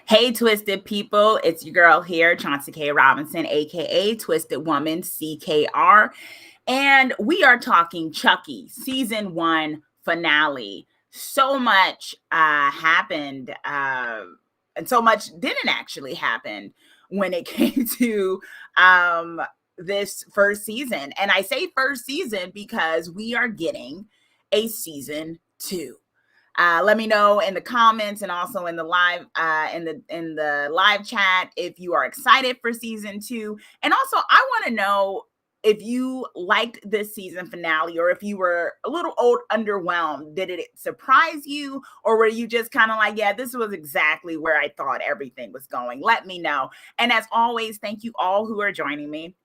Hey, Twisted people, it's your girl here, Chauncey K. Robinson, aka Twisted Woman CKR, and we are talking Chucky season 1 finale. So much happened, and so much didn't actually happen when it came to this first season. And I say first season because we are getting a season 2. Let me know in the comments and also in the live in the live chat if you are excited for season 2. And also, I want to know if you liked this season finale or if you were a little underwhelmed. Did it surprise you, or were you just kind of like, yeah, this was exactly where I thought everything was going? Let me know. And as always, thank you all who are joining me.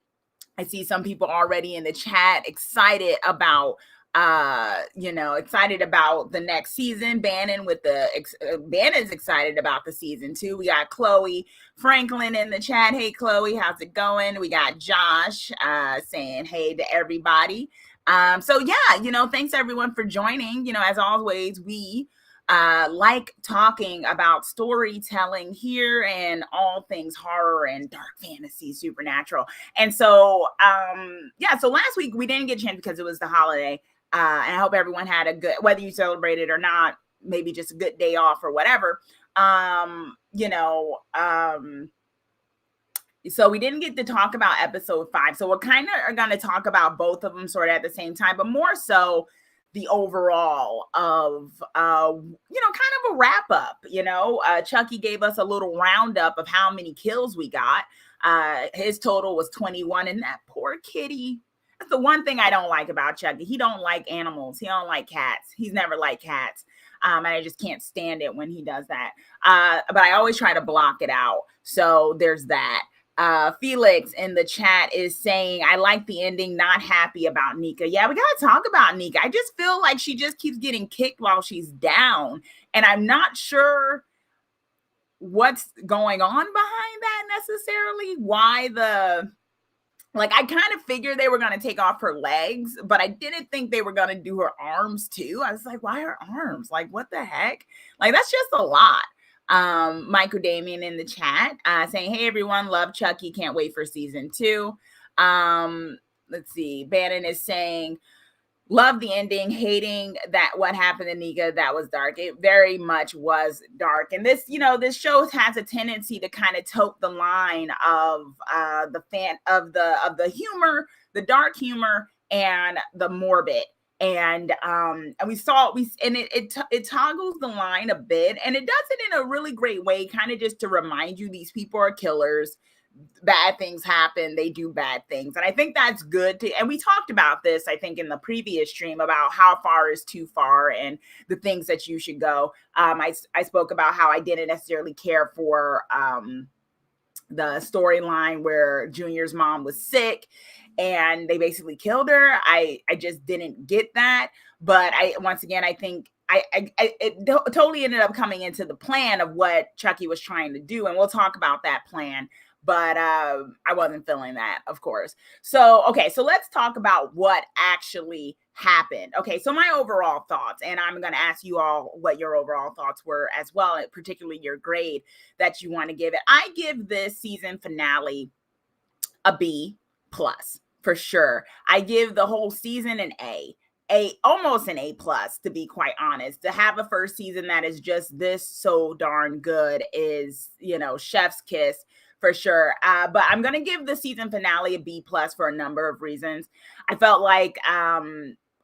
I see some people already in the chat excited about excited about the next season. Bannon's excited about the season 2. We got Chloe Franklin in the chat. Hey Chloe, how's it going? We got Josh saying hey to everybody. So yeah, thanks everyone for joining. As always, we like talking about storytelling here and all things horror and dark fantasy, supernatural. And so so last week we didn't get a chance because it was the holiday. And I hope everyone had a good, whether you celebrated or not, maybe just a good day off or whatever. So we didn't get to talk about episode 5. So we're kind of are going to talk about both of them sort of at the same time, but more so the overall of, kind of a wrap up. Chucky gave us a little roundup of how many kills we got. His total was 21, and that poor kitty. That's the one thing I don't like about Chucky. He don't like animals. He don't like cats. He's never liked cats. And I just can't stand it when he does that. But I always try to block it out. So there's that. Felix in the chat is saying, I like the ending, not happy about Nika. Yeah, we got to talk about Nika. I just feel like she just keeps getting kicked while she's down. And I'm not sure what's going on behind that necessarily. I kind of figured they were going to take off her legs, but I didn't think they were going to do her arms too. I was like, why her arms? Like, what the heck? Like, that's just a lot. Michael Damien in the chat saying, hey, everyone, love Chucky. Can't wait for season 2. Let's see. Bannon is saying, love the ending, hating that what happened to Nika, that was dark. It very much was dark. And this, this show has a tendency to kind of tote the line of the humor, the dark humor, and the morbid. And it toggles the line a bit, and it does it in a really great way, kind of just to remind you these people are killers. Bad things happen, they do bad things, and I think that's good and we talked about this, I think, in the previous stream about how far is too far and the things that you should go. I spoke about how I didn't necessarily care for the storyline where Junior's mom was sick and they basically killed her. I just didn't get that, but I think it totally ended up coming into the plan of what Chucky was trying to do, and we'll talk about that plan. But I wasn't feeling that, of course. So, okay, so let's talk about what actually happened. Okay, so my overall thoughts, and I'm going to ask you all what your overall thoughts were as well, particularly your grade that you want to give it. I give this season finale a B plus for sure. I give the whole season an almost an A plus, to be quite honest. To have a first season that is just this so darn good is, chef's kiss. For sure. But I'm going to give the season finale a B plus for a number of reasons. I felt like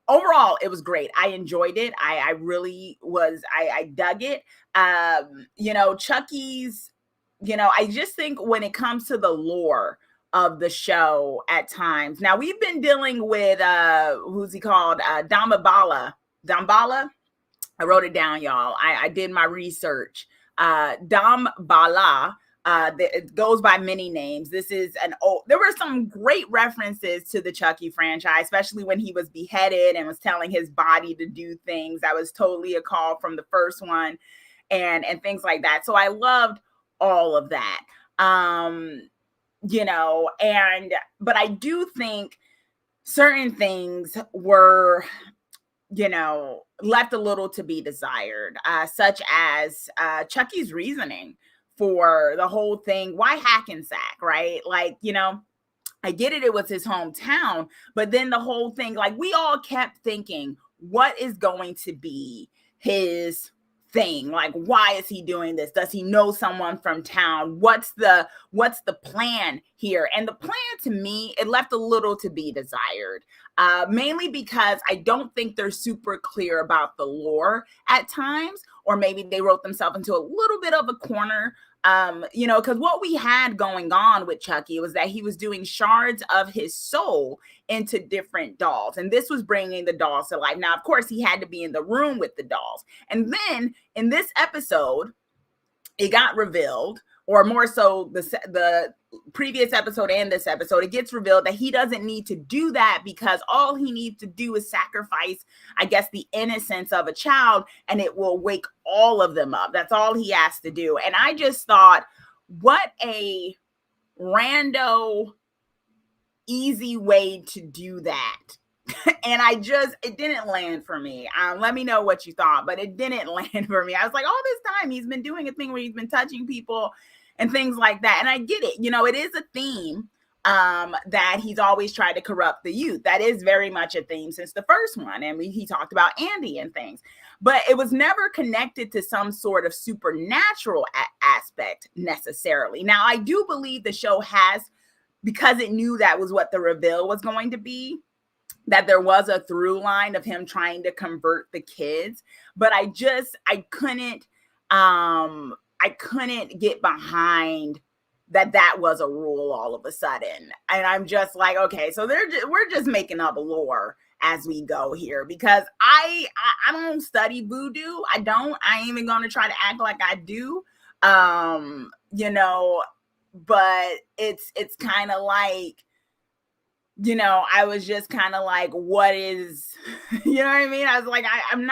overall it was great. I enjoyed it. I really was. I dug it. Chucky's, I just think when it comes to the lore of the show at times. Now we've been dealing with, who's he called? Dambala. I wrote it down, y'all. I did my research. Dambala. It goes by many names. This is there were some great references to the Chucky franchise, especially when he was beheaded and was telling his body to do things. That was totally a call from the first one and things like that. So I loved all of that. But I do think certain things were, left a little to be desired, such as Chucky's reasoning for the whole thing. Why Hackensack, right? Like, I get it, it was his hometown, but then the whole thing, like, we all kept thinking, what is going to be his thing? Like, why is he doing this? Does he know someone from town? What's the plan here? And the plan, to me, it left a little to be desired, mainly because I don't think they're super clear about the lore at times, or maybe they wrote themselves into a little bit of a corner. Because what we had going on with Chucky was that he was doing shards of his soul into different dolls. And this was bringing the dolls to life. Now, of course, he had to be in the room with the dolls. And then in this episode, it got revealed, or more so the previous episode and this episode, it gets revealed that he doesn't need to do that, because all he needs to do is sacrifice, I guess, the innocence of a child, and it will wake all of them up. That's all he has to do. And I just thought, what a rando, easy way to do that. And it didn't land for me. Let me know what you thought, but it didn't land for me. I was like, all this time he's been doing a thing where he's been touching people and things like that. And I get it. It is a theme that he's always tried to corrupt the youth. That is very much a theme since the first one. And he talked about Andy and things, but it was never connected to some sort of supernatural aspect necessarily. Now, I do believe the show has, because it knew that was what the reveal was going to be, that there was a through line of him trying to convert the kids, but I couldn't get behind that was a rule all of a sudden. And I'm just like, okay, so we're just making up lore as we go here, because I don't study voodoo. I ain't even going to try to act like I do. But it's kind of like, I was just kind of like, what is, you know what I mean? I was like, I'm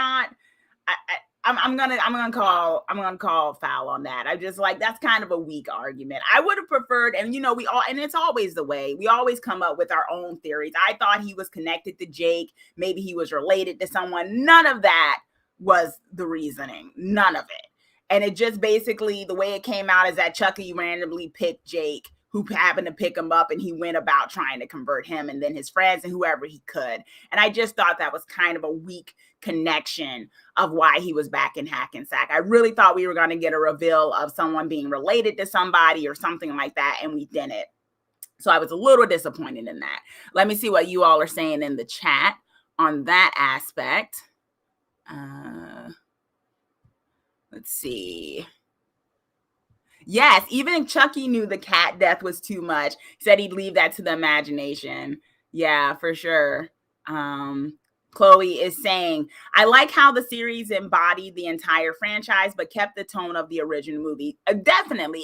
gonna call foul on that. I just like, that's kind of a weak argument. I would have preferred, and and it's always the way, we always come up with our own theories. I thought he was connected to Jake. Maybe he was related to someone. None of that was the reasoning. None of it. And it just basically, the way it came out is that Chucky randomly picked Jake, who happened to pick him up, and he went about trying to convert him and then his friends and whoever he could. And I just thought that was kind of a weak connection of why he was back in Hackensack. I really thought we were going to get a reveal of someone being related to somebody or something like that, and we didn't. So I was a little disappointed in that. Let me see what you all are saying in the chat on that aspect. Let's see. Yes, even Chucky knew the cat death was too much. He said he'd leave that to the imagination. Yeah, for sure. Chloe is saying, I like how the series embodied the entire franchise, but kept the tone of the original movie. It definitely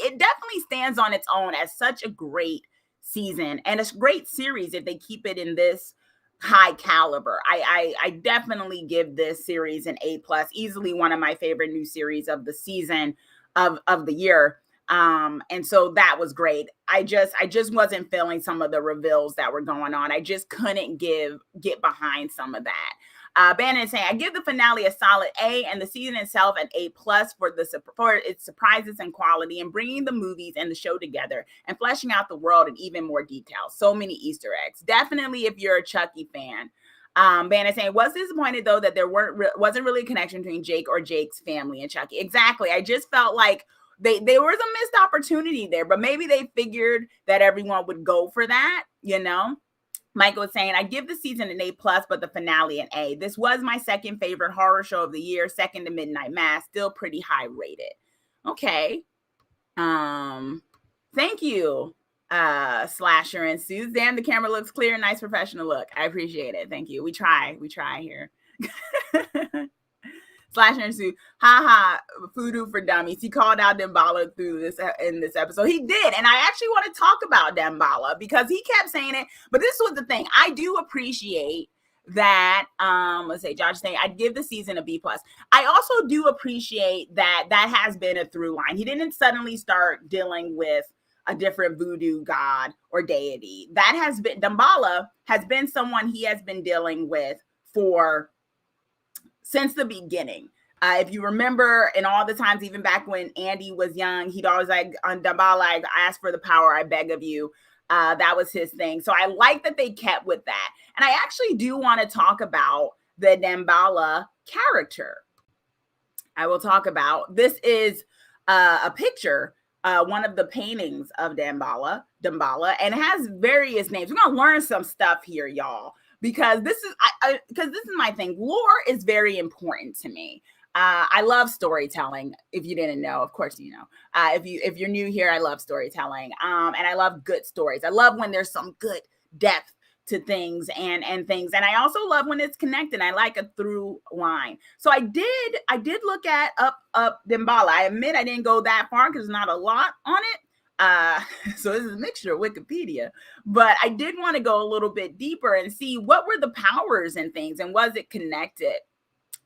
stands on its own as such a great season and a great series if they keep it in this high caliber. I definitely give this series an A+, easily one of my favorite new series of the season of the year. And so that was great. I just wasn't feeling some of the reveals that were going on. I just couldn't get behind some of that. Bannon is saying, I give the finale a solid A and the season itself an A+ for its surprises and quality and bringing the movies and the show together and fleshing out the world in even more detail. So many Easter eggs. Definitely if you're a Chucky fan. Bannon saying, was disappointed though that there wasn't really a connection between Jake or Jake's family and Chucky. Exactly. I just felt like there was a missed opportunity there, but maybe they figured that everyone would go for that, Michael was saying, I give the season an A+, but the finale an A. This was my second favorite horror show of the year, second to Midnight Mass, still pretty high rated. Okay. Thank you, Slasher and Suze. Damn, the camera looks clear. Nice professional look. I appreciate it. Thank you. We try here. Slasher and Sue, Voodoo for dummies. He called out Dambala in this episode. He did, and I actually want to talk about Dambala because he kept saying it. But this was the thing. I do appreciate that. Let's say Josh saying I'd give the season a B+. I also do appreciate that has been a through line. He didn't suddenly start dealing with a different voodoo god or deity. That has been, Dambala has been someone he has been dealing with since the beginning. If you remember, and all the times, even back when Andy was young, he'd always like on Dambala, I ask for the power, I beg of you. That was his thing. So I like that they kept with that. And I actually do want to talk about the Dambala character. I will talk about this is a picture, one of the paintings of Dambala, and it has various names. We're gonna learn some stuff here, y'all, because this is because this is my thing. Lore is very important to me. I love storytelling. If you didn't know, of course you know. If you're new here, I love storytelling. And I love good stories. I love when there's some good depth to things and things. And I also love when it's connected. I like a through line. So I did look at up Dambala. I admit I didn't go that far because there's not a lot on it. So this is a mixture of Wikipedia, but I did want to go a little bit deeper and see what were the powers and things and was it connected.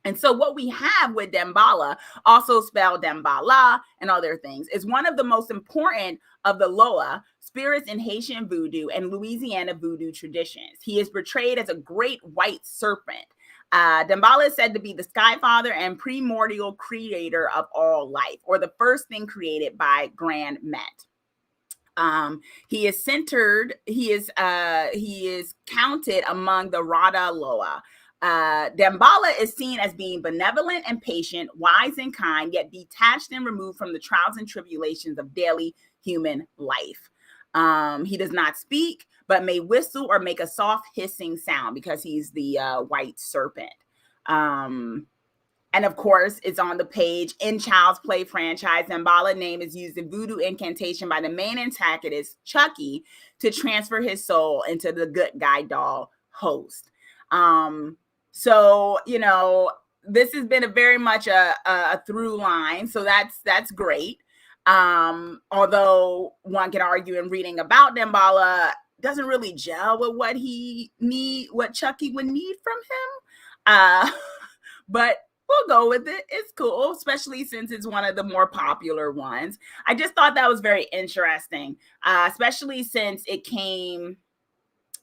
And so what we have with Dambala, also spelled Dambala and other things, is one of the most important of the Loa spirits in Haitian voodoo and Louisiana voodoo traditions. He is portrayed as a great white serpent. Dambala is said to be the sky father and primordial creator of all life, or the first thing created by Grand Met. He is counted among the Rada Loa. Dambala is seen as being benevolent and patient, wise and kind, yet detached and removed from the trials and tribulations of daily human life. He does not speak, but may whistle or make a soft hissing sound because he's the white serpent. And of course, it's on the page in Child's Play franchise. Dambala name is used in voodoo incantation by the main antagonist, Chucky, to transfer his soul into the good guy doll host. So, you know, this has been a very much a through line. So that's great. Although one can argue in reading about Dambala doesn't really gel with what Chucky would need from him. But we'll go with it. It's cool, especially since it's one of the more popular ones. I just thought that was very interesting, especially since it came.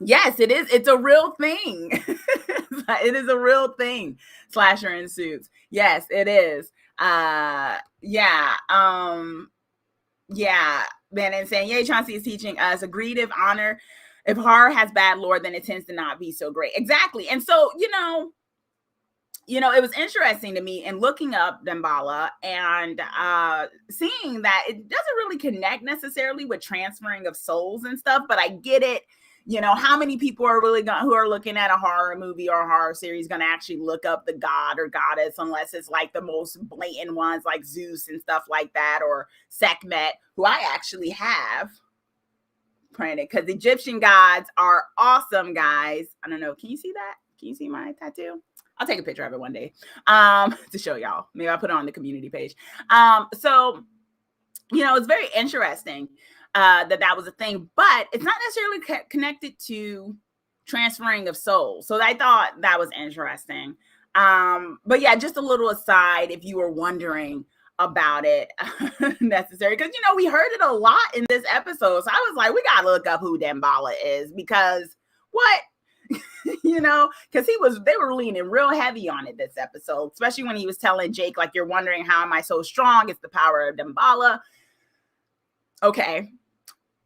Yes, it is. It's a real thing. It is a real thing. Slasher in suits. Yes, it is. Yeah. Man, and saying, yay, Chauncey is teaching us agreed if horror has bad lore, then it tends to not be so great. Exactly. And so, you know, it was interesting to me in looking up Dambala and seeing that it doesn't really connect necessarily with transferring of souls and stuff, but I get it. You know, how many people are really who are looking at a horror movie or a horror series going to actually look up the god or goddess, unless it's like the most blatant ones like Zeus and stuff like that, or Sekhmet, who I actually have printed, because Egyptian gods are awesome, guys. I don't know. Can you see that? Can you see my tattoo? I'll take a picture of it one day to show y'all. Maybe I'll put it on the community page. So, you know, it's very interesting that was a thing, but it's not necessarily connected to transferring of souls. So I thought that was interesting. But yeah, just a little aside, if you were wondering about it necessary, because, you know, we heard it a lot in this episode. So I was like, we got to look up who Dambala is, because what? You know, because they were leaning real heavy on it this episode, especially when he was telling Jake, like, you're wondering how am I so strong? It's the power of Dambala. Okay.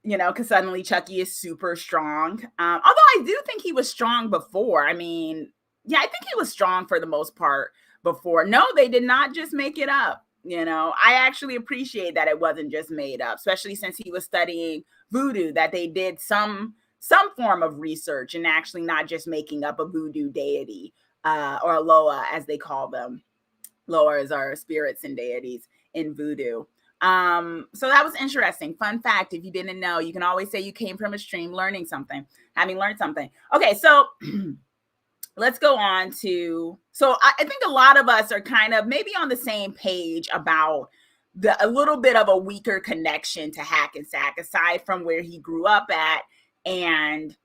You know, because suddenly Chucky is super strong. Although I do think he was strong before. I mean, yeah, I think he was strong for the most part before. No, they did not just make it up. You know, I actually appreciate that it wasn't just made up, especially since he was studying voodoo, that they did some form of research and actually not just making up a voodoo deity or a Loa, as they call them. Loas are spirits and deities in voodoo. So that was interesting. Fun fact, if you didn't know, you can always say you came from a stream having learned something. Okay, so let's go on to, so I think a lot of us are kind of maybe on the same page about a little bit of a weaker connection to Hackensack, aside from where he grew up at and,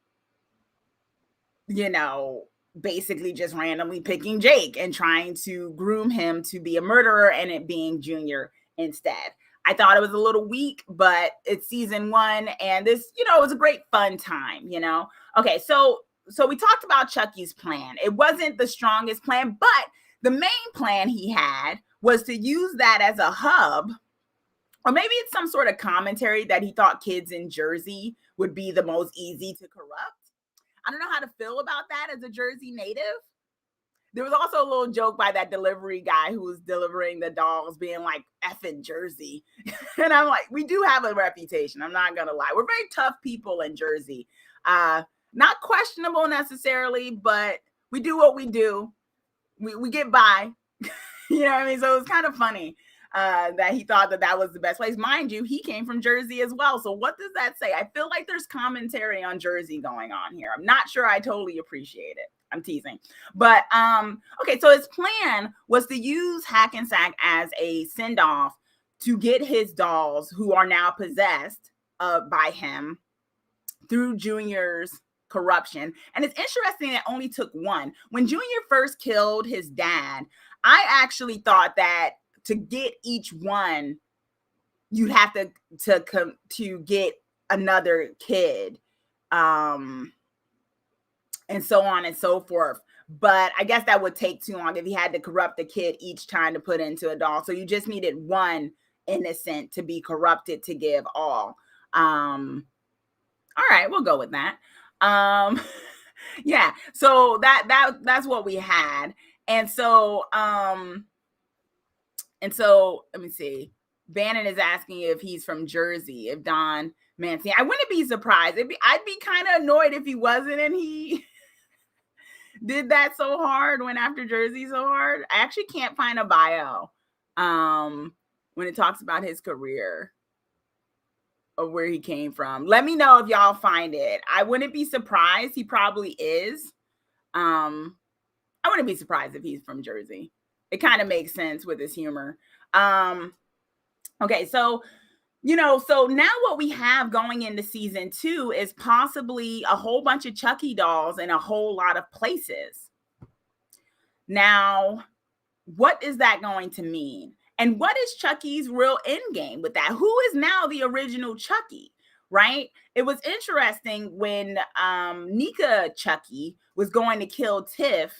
you know, basically just randomly picking Jake and trying to groom him to be a murderer and it being Junior instead. I thought it was a little weak, but it's season 1 and this, you know, it was a great fun time, you know. Okay, so we talked about Chucky's plan. It wasn't the strongest plan, but the main plan he had was to use that as a hub, or maybe it's some sort of commentary that he thought kids in Jersey would be the most easy to corrupt. I don't know how to feel about that as a Jersey native. There was also a little joke by that delivery guy who was delivering the dolls being like, effing Jersey. And I'm like, we do have a reputation. I'm not going to lie. We're very tough people in Jersey. Not questionable necessarily, but we do what we do. We get by. You know what I mean? So it was kind of funny that he thought that was the best place. Mind you, he came from Jersey as well. So what does that say? I feel like there's commentary on Jersey going on here. I'm not sure I totally appreciate it. I'm teasing. But okay, so his plan was to use Hackensack as a send-off to get his dolls, who are now possessed by him, through Junior's corruption. And it's interesting that it only took one. When Junior first killed his dad, I actually thought that to get each one, you'd have to get another kid. And so on and so forth. But I guess that would take too long if he had to corrupt the kid each time to put into a doll. So you just needed one innocent to be corrupted to give all. All right, we'll go with that. Yeah, so that's what we had. And so let me see. Bannon is asking if he's from Jersey, if Don Mancini. I wouldn't be surprised. I'd be kind of annoyed if he wasn't and he did that so hard, went after Jersey so hard. I actually can't find a bio when it talks about his career or where he came from. Let me know if y'all find it. I wouldn't be surprised. He probably is. I wouldn't be surprised if he's from Jersey. It kind of makes sense with his humor. Okay, so so now what we have going into season 2 is possibly a whole bunch of Chucky dolls in a whole lot of places. Now, what is that going to mean? And what is Chucky's real end game with that? Who is now the original Chucky, right? It was interesting when Nika Chucky was going to kill Tiff,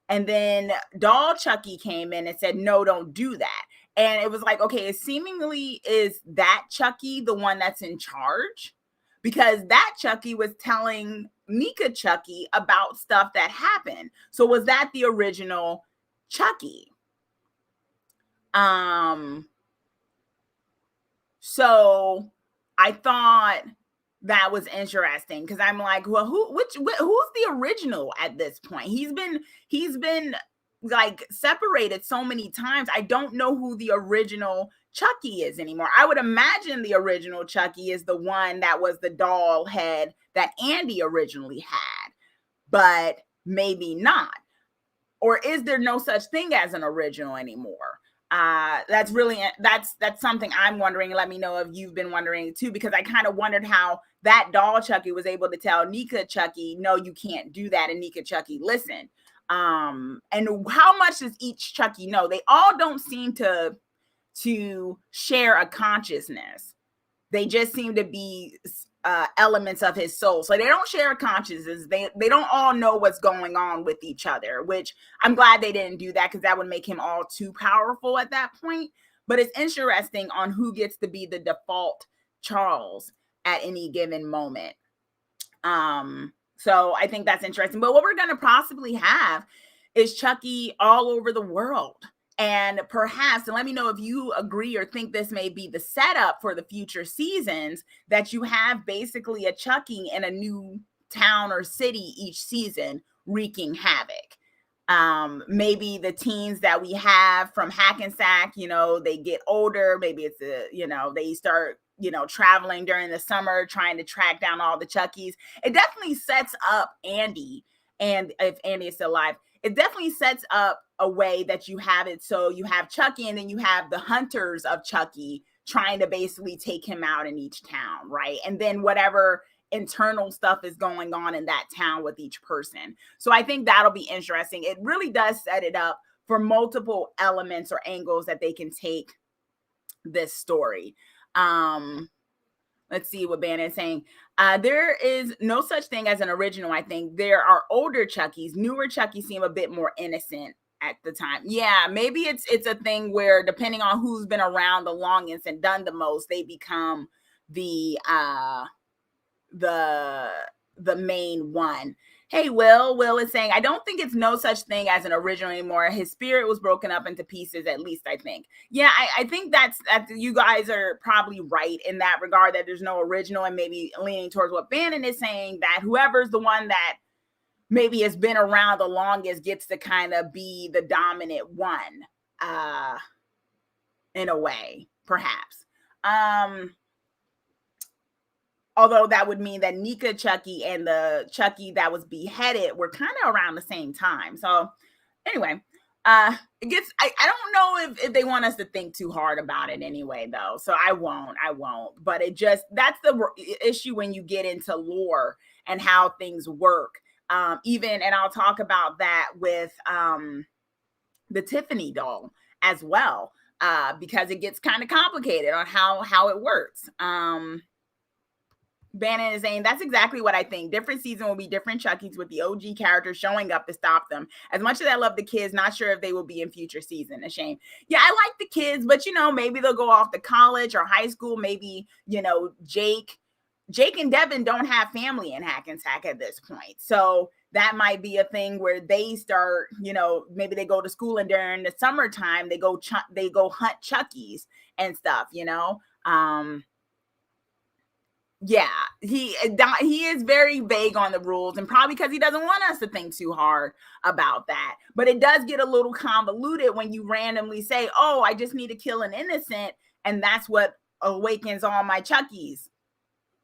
and then Doll Chucky came in and said, no, don't do that. And it was like, okay, it seemingly is that Chucky the one that's in charge? Because that Chucky was telling Nika Chucky about stuff that happened. So was that the original Chucky? So I thought that was interesting because I'm like, well, who's the original at this point? He's been like separated so many times. I don't know who the original Chucky is anymore. I would imagine the original Chucky is the one that was the doll head that Andy originally had, but maybe not. Or is there no such thing as an original anymore? That's something I'm wondering. Let me know if you've been wondering too, because I kind of wondered how that doll Chucky was able to tell Nika Chucky, no, you can't do that. And Nika Chucky listened. And how much does each Chucky know? They all don't seem to share a consciousness. They just seem to be elements of his soul. So they don't share consciousness. They don't all know what's going on with each other, which I'm glad they didn't do that because that would make him all too powerful at that point. But it's interesting on who gets to be the default Charles at any given moment. So I think that's interesting. But what we're going to possibly have is Chucky all over the world. And perhaps, and let me know if you agree or think this may be the setup for the future seasons, that you have basically a Chucky in a new town or city each season wreaking havoc. Maybe the teens that we have from Hackensack, they get older. Maybe it's they start traveling during the summer, trying to track down all the Chuckies. It definitely sets up Andy, and if Andy is still alive, it definitely sets up a way that you have it. So you have Chucky, and then you have the hunters of Chucky trying to basically take him out in each town, right? And then whatever internal stuff is going on in that town with each person. So I think that'll be interesting. It really does set it up for multiple elements or angles that they can take this story. Let's see what Bannon is saying. There is no such thing as an original, I think. There are older Chuckies. Newer Chuckies seem a bit more innocent at the time. Yeah, maybe it's a thing where depending on who's been around the longest and done the most, they become the the the main one. Hey, Will is saying, I don't think it's no such thing as an original anymore. His spirit was broken up into pieces, at least I think. Yeah, I think that you guys are probably right in that regard, that there's no original, and maybe leaning towards what Bannon is saying, that whoever's the one that maybe has been around the longest gets to kind of be the dominant one, in a way, perhaps. Although that would mean that Nika Chucky and the Chucky that was beheaded were kind of around the same time. So anyway, it gets, I don't know if they want us to think too hard about it anyway, though. So I won't, but it just, that's the issue when you get into lore and how things work. And I'll talk about that with the Tiffany doll as well, because it gets kind of complicated on how it works. Bannon is saying, that's exactly what I think. Different season will be different Chuckies with the OG characters showing up to stop them. As much as I love the kids, not sure if they will be in future season. A shame. Yeah, I like the kids, but maybe they'll go off to college or high school. Maybe, Jake and Devin don't have family in Hackensack at this point. So that might be a thing where they start, maybe they go to school, and during the summertime, they go hunt Chuckies and stuff, Yeah, he is very vague on the rules, and probably because he doesn't want us to think too hard about that. But it does get a little convoluted when you randomly say, oh, I just need to kill an innocent, and that's what awakens all my Chuckies.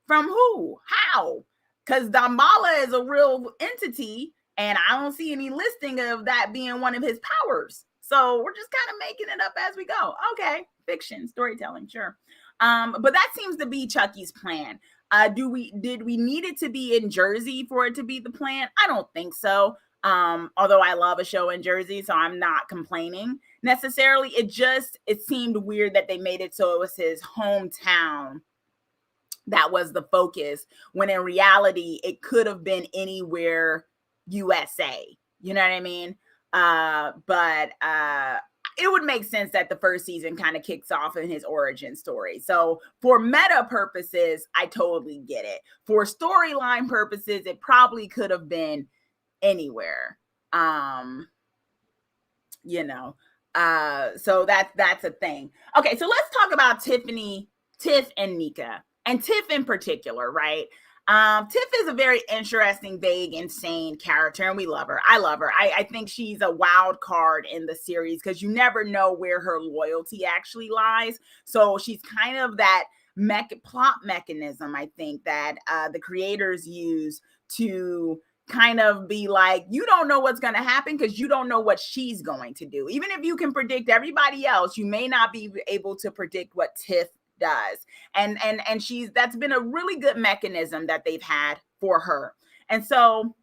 From who? How? Because Dambala is a real entity, and I don't see any listing of that being one of his powers. So we're just kind of making it up as we go. Okay, fiction, storytelling, sure. But that seems to be Chucky's plan. Did we need it to be in Jersey for it to be the plan? I don't think so. Although I love a show in Jersey, so I'm not complaining necessarily. It seemed weird that they made it so it was his hometown that was the focus, when in reality it could have been anywhere USA. You know what I mean? But it would make sense that the first season kind of kicks off in his origin story. So for meta purposes, I totally get it. For storyline purposes, it probably could have been anywhere. So that's a thing. Okay, so let's talk about Tiff and Nika, and Tiff in particular, right? Tiff is a very interesting, vague, insane character, and we love her. I love her. I think she's a wild card in the series because you never know where her loyalty actually lies. So she's kind of that plot mechanism, I think, that the creators use to kind of be like, you don't know what's going to happen because you don't know what she's going to do. Even if you can predict everybody else, you may not be able to predict what Tiff does. And that's been a really good mechanism that they've had for her. And so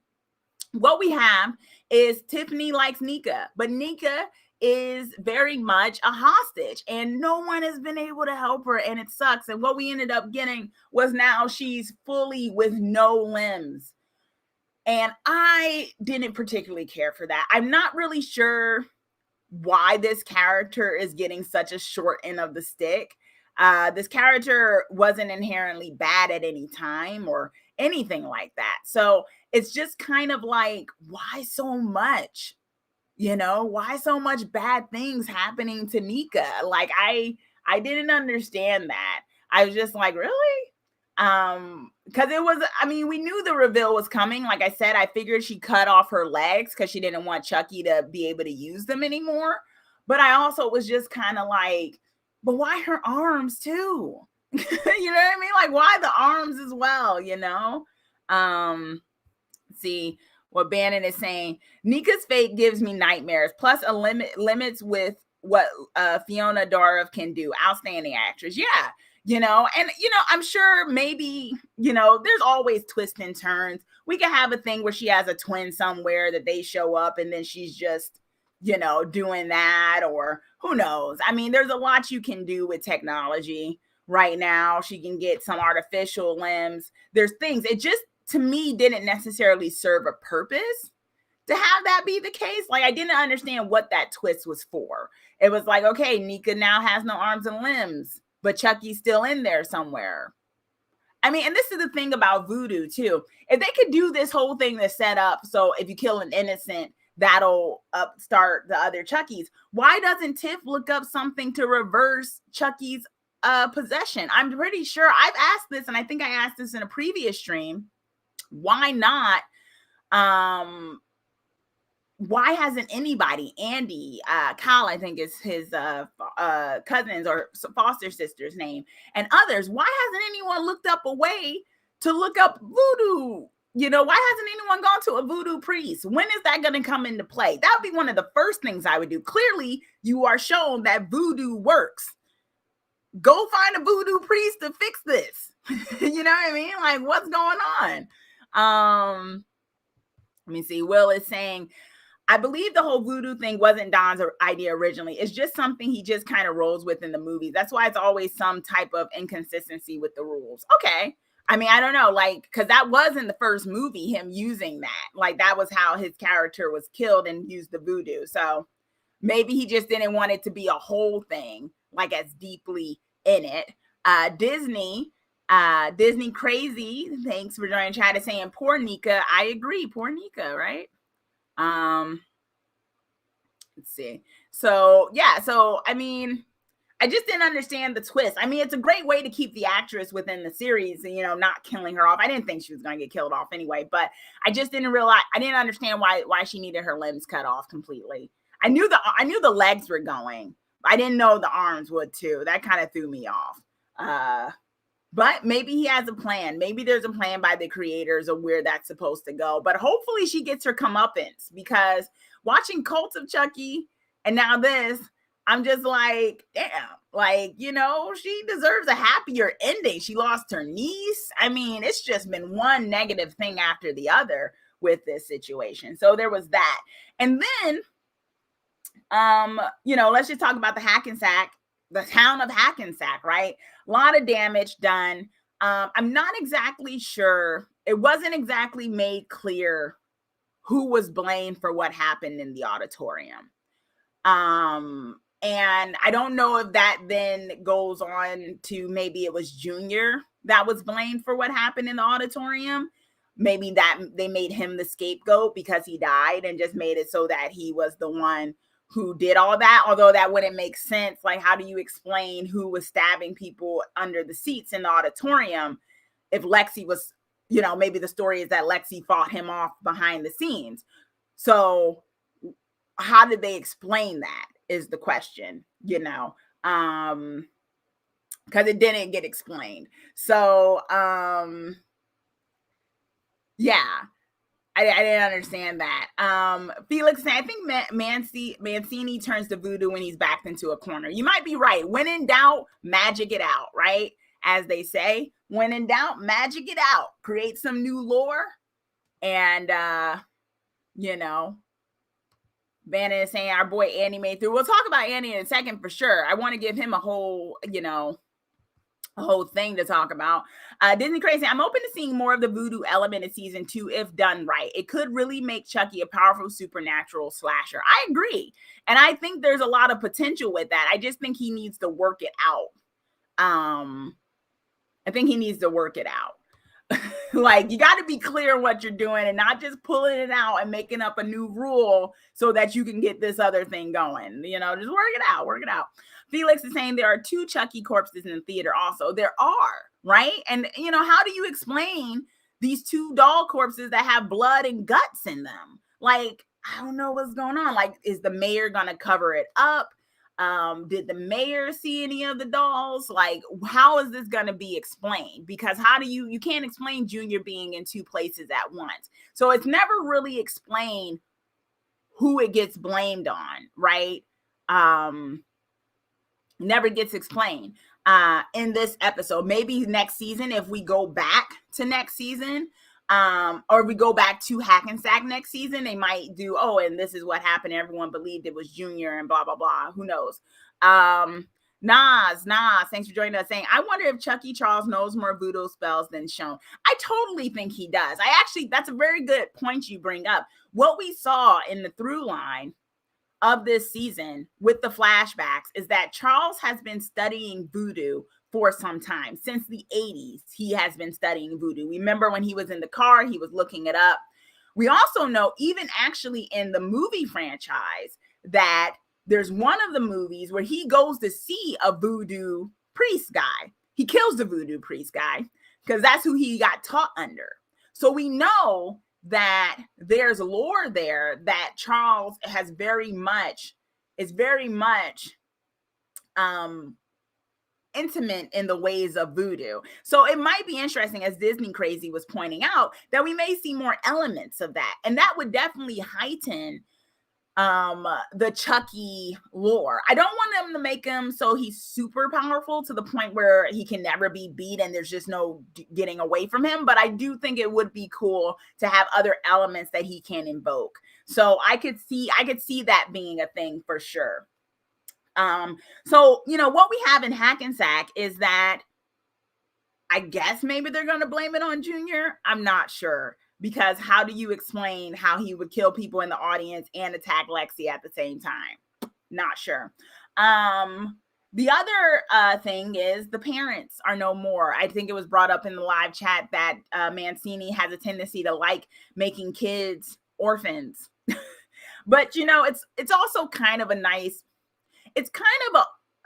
what we have is Tiffany likes Nika, but Nika is very much a hostage, and no one has been able to help her, and it sucks. And what we ended up getting was now she's fully with no limbs. And I didn't particularly care for that. I'm not really sure why this character is getting such a short end of the stick. This character wasn't inherently bad at any time or anything like that. So it's just kind of like, why so much? Why so much bad things happening to Nika? Like, I didn't understand that. I was just like, really? Because we knew the reveal was coming. Like I said, I figured she cut off her legs because she didn't want Chucky to be able to use them anymore. But I also was just kind of like, but why her arms too? You know what I mean? Like, why the arms as well, See what Bannon is saying. Nika's fate gives me nightmares, plus a limits with what Fiona Dorff can do. Outstanding actress. Yeah. I'm sure maybe, there's always twists and turns. We could have a thing where she has a twin somewhere that they show up and then she's just, doing that, or who knows? I mean, there's a lot you can do with technology right now. She can get some artificial limbs. There's things. It just, to me, didn't necessarily serve a purpose to have that be the case. Like, I didn't understand what that twist was for. It was like, okay, Nika now has no arms and limbs, but Chucky's still in there somewhere. I mean, and this is the thing about Voodoo too. If they could do this whole thing that's set up, so if you kill an innocent, that'll upstart the other Chuckies. Why doesn't Tiff look up something to reverse Chucky's possession? I'm pretty sure I've asked this, and I think I asked this in a previous stream. Why not? Why hasn't anybody, Andy, Kyle, I think is his cousins or foster sister's name, and others, why hasn't anyone looked up a way to look up Voodoo? You know, why hasn't anyone gone to a Voodoo priest? When is that going to come into play? That would be one of the first things I would do. Clearly, you are shown that Voodoo works. Go find a Voodoo priest to fix this. You know what I mean? Like, what's going on? Let me see. Will is saying, I believe the whole Voodoo thing wasn't Don's idea originally. It's just something he just kind of rolls with in the movies. That's why it's always some type of inconsistency with the rules. Okay. I mean, I don't know, like, because that was in the first movie, him using that. Like, that was how his character was killed and used the voodoo. So maybe he just didn't want it to be a whole thing, like, as deeply in it. Disney Crazy, thanks for joining chat, is saying, poor Nika. I agree, poor Nika, right? Let's see. So, yeah, so, I mean, I just didn't understand the twist. I mean, it's a great way to keep the actress within the series, you know, not killing her off. I didn't think she was going to get killed off anyway, but I just didn't realize, I didn't understand why she needed her limbs cut off completely. I knew the legs were going. I didn't know the arms would too. That kind of threw me off. But maybe he has a plan. Maybe there's a plan by the creators of where that's supposed to go. But hopefully she gets her comeuppance, because watching Cult of Chucky and now this, I'm just like, damn, like, you know, she deserves a happier ending. She lost her niece. I mean, it's just been one negative thing after the other with this situation. So there was that. And then, you know, let's just talk about the Hackensack, the town of Hackensack, right? A lot of damage done. I'm not exactly sure. It wasn't exactly made clear who was blamed for what happened in the auditorium. And I don't know if that then goes on to maybe it was Junior that was blamed for what happened in the auditorium. Maybe that they made him the scapegoat because he died and just made it so that he was the one who did all that. Although that wouldn't make sense. Like, how do you explain who was stabbing people under the seats in the auditorium if Lexi was, you know, maybe the story is that Lexi fought him off behind the scenes. So how did they explain that is the question, you know, because it didn't get explained. So, yeah, I didn't understand that. Felix saying, I think Mancini turns to Voodoo when he's backed into a corner. You might be right. When in doubt, magic it out, right? As they say, when in doubt, magic it out. Create some new lore. And, you know, Bannon is saying our boy Andy made through. We'll talk about Andy in a second for sure. I want to give him a whole, you know, a whole thing to talk about. Disney Crazy, I'm open to seeing more of the Voodoo element in season 2 if done right. It could really make Chucky a powerful supernatural slasher. I agree. And I think there's a lot of potential with that. I just think he needs to work it out. I think he needs to work it out. Like, you got to be clear what you're doing and not just pulling it out and making up a new rule so that you can get this other thing going. You know, just work it out. Felix is saying there are 2 Chucky corpses in the theater also. There are, right? And, you know, how do you explain these 2 doll corpses that have blood and guts in them? Like, I don't know what's going on. Like, is the mayor going to cover it up? Did the mayor see any of the dolls? Like, how is this going to be explained? Because how do you can't explain Junior being in 2 places at once. So it's never really explained who it gets blamed on, right? Never gets explained in this episode. Maybe next season, if we go back to next season, or we go back to Hackensack next season, they might do, oh, and this is what happened. Everyone believed it was Junior and blah, blah, blah. Who knows? Nas, thanks for joining us, saying, I wonder if Chucky Charles knows more voodoo spells than shown. I totally think he does. That's a very good point you bring up. What we saw in the through line of this season with the flashbacks is that Charles has been studying voodoo for some time. Since the 80s, he has been studying voodoo. Remember when he was in the car, he was looking it up. We also know, even actually in the movie franchise, that there's one of the movies where he goes to see a voodoo priest guy. He kills the voodoo priest guy because that's who he got taught under. So we know that there's lore there that Charles is very much intimate in the ways of voodoo. So it might be interesting, as Disney Crazy was pointing out, that we may see more elements of that. And that would definitely heighten the Chucky lore. I don't want them to make him so he's super powerful to the point where he can never be beat and there's just no getting away from him. But I do think it would be cool to have other elements that he can invoke. So I could see that being a thing for sure. So, what we have in Hackensack is that I guess maybe they're going to blame it on Junior. I'm not sure, because how do you explain how he would kill people in the audience and attack Lexi at the same time? Not sure. The other thing is the parents are no more. I think it was brought up in the live chat that Mancini has a tendency to like making kids orphans. But, it's also kind of it's kind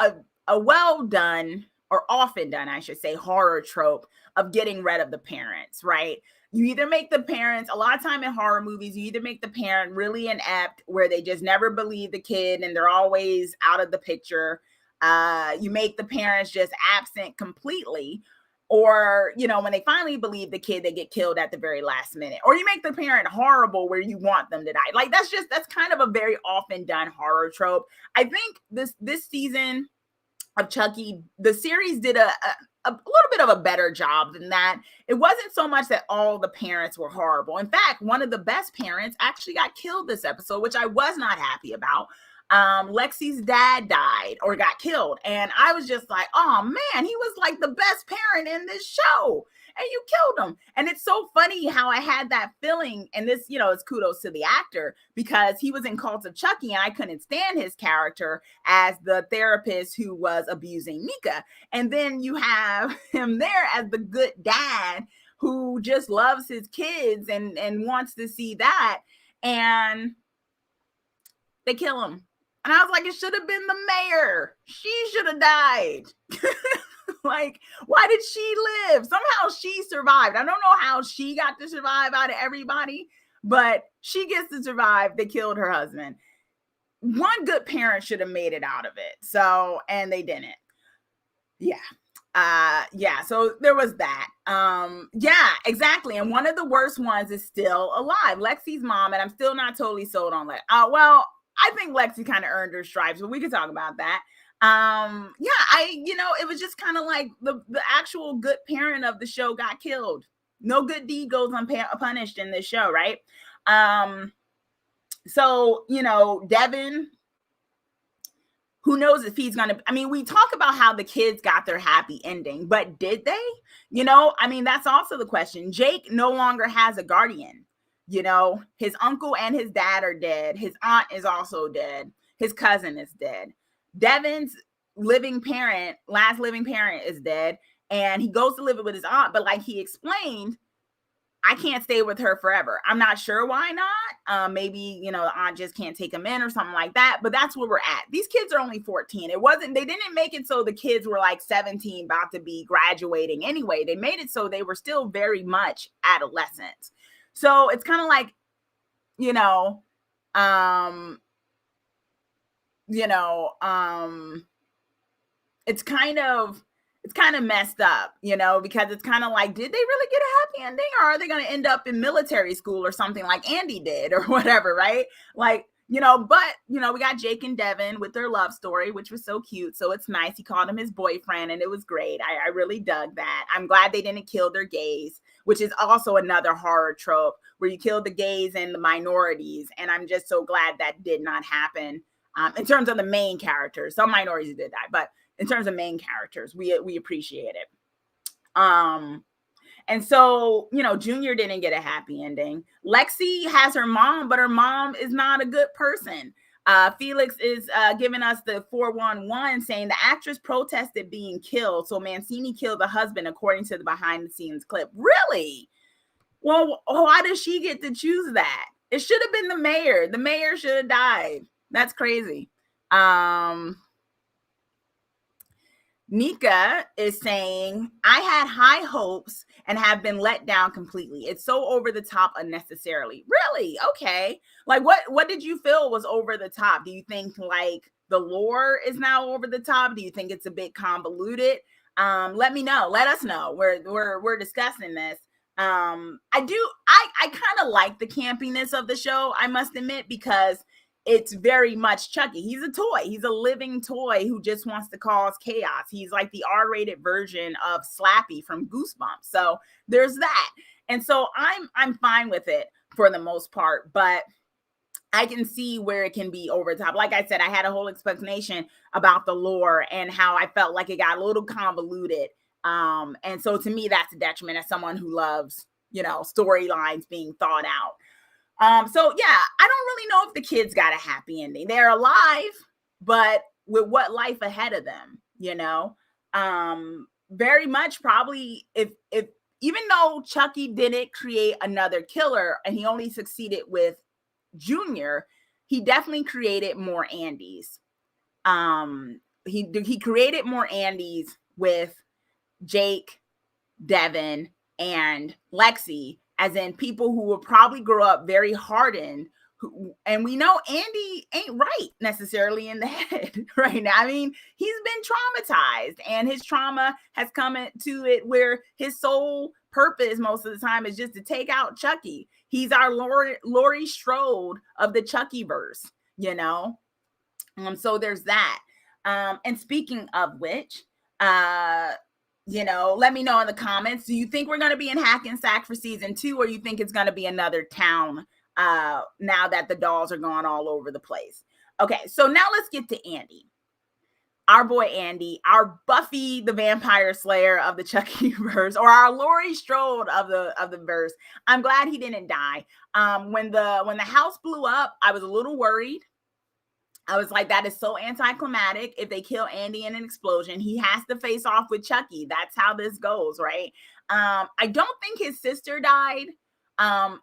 of a well done, or often done, I should say, horror trope of getting rid of the parents, right? You either make the parents, a lot of time in horror movies, you either make the parent really inept where they just never believe the kid and they're always out of the picture. You make the parents just absent completely. Or, when they finally believe the kid, they get killed at the very last minute. Or you make the parent horrible where you want them to die. Like, that's kind of a very often done horror trope. I think this season of Chucky, the series did a little bit of a better job than that. It wasn't so much that all the parents were horrible. In fact, one of the best parents actually got killed this episode, which I was not happy about. Lexi's dad died or got killed, and I was just like, oh man, he was like the best parent in this show, and you killed him. And it's so funny how I had that feeling, and this, it's kudos to the actor, because he was in Cult of Chucky and I couldn't stand his character as the therapist who was abusing Nika, and then you have him there as the good dad who just loves his kids and wants to see that, and they kill him. And I was like, it should have been the mayor. She should have died. Like, why did she live? Somehow she survived. I don't know how she got to survive out of everybody, but she gets to survive. They killed her husband. One good parent should have made it out of it. So, and they didn't. Yeah. So there was that. Yeah, exactly. And one of the worst ones is still alive. Lexi's mom, and I'm still not totally sold on that. Well, I think Lexi kind of earned her stripes, but we could talk about that. It was just kind of like the actual good parent of the show got killed. No good deed goes unpunished in this show, right? So, Devin, who knows if he's going to, we talk about how the kids got their happy ending, but did they? That's also the question. Jake no longer has a guardian. His uncle and his dad are dead. His aunt is also dead. His cousin is dead. Devin's last living parent is dead. And he goes to live with his aunt. But like he explained, I can't stay with her forever. I'm not sure why not. Maybe, the aunt just can't take him in or something like that. But that's where we're at. These kids are only 14. They didn't make it so the kids were like 17, about to be graduating anyway. They made it so they were still very much adolescents. So it's kind of like, it's kind of messed up, because it's kind of like, did they really get a happy ending, or are they going to end up in military school or something like Andy did or whatever, right? Like, but, we got Jake and Devin with their love story, which was so cute. So it's nice. He called him his boyfriend and it was great. I really dug that. I'm glad they didn't kill their gays, which is also another horror trope where you kill the gays and the minorities. And I'm just so glad that did not happen in terms of the main characters. Some minorities did die, but in terms of main characters, we appreciate it. And so, you know, Junior didn't get a happy ending. Lexi has her mom, but her mom is not a good person. Felix is giving us the 411 saying the actress protested being killed. So Mancini killed the husband, according to the behind the scenes clip. Really? Well, why does she get to choose that? It should have been the mayor. The mayor should have died. That's crazy. Nika is saying, I had high hopes and have been let down completely. It's so over the top unnecessarily. Really? Okay. Like what did you feel was over the top? Do you think like the lore is now over the top? Do you think it's a bit convoluted? Let me know. Let us know. We're discussing this. I kind of like the campiness of the show, I must admit, because it's very much Chucky. He's a toy. He's a living toy who just wants to cause chaos. He's like the R-rated version of Slappy from Goosebumps. So there's that. And so I'm fine with it for the most part, but I can see where it can be over the top. Like I said, I had a whole explanation about the lore and how I felt like it got a little convoluted. And so to me, that's a detriment as someone who loves, you know, storylines being thought out. So yeah, I don't really know if the kids got a happy ending. They're alive, but with what life ahead of them, you know? Very much probably if even though Chucky didn't create another killer and he only succeeded with Junior, he definitely created more Andys. He created more Andys with Jake, Devin, and Lexi, as in people who will probably grow up very hardened. And we know Andy ain't right necessarily in the head right now. I mean, he's been traumatized, and his trauma has come into it where his sole purpose most of the time is just to take out Chucky. He's our Laurie Strode of the Chucky-verse, you know? So there's that. And speaking of which, you know, let me know in the comments. Do you think we're going to be in Hackensack for season 2, or you think it's going to be another town now that the dolls are going all over the place? Okay, so now let's get to Andy. Our boy Andy, our Buffy the Vampire Slayer of the Chucky verse, or our Laurie Strode of the verse. I'm glad he didn't die. When the house blew up, I was a little worried. I was like, that is so anticlimactic. If they kill Andy in an explosion, he has to face off with Chucky. That's how this goes, right? I don't think his sister died.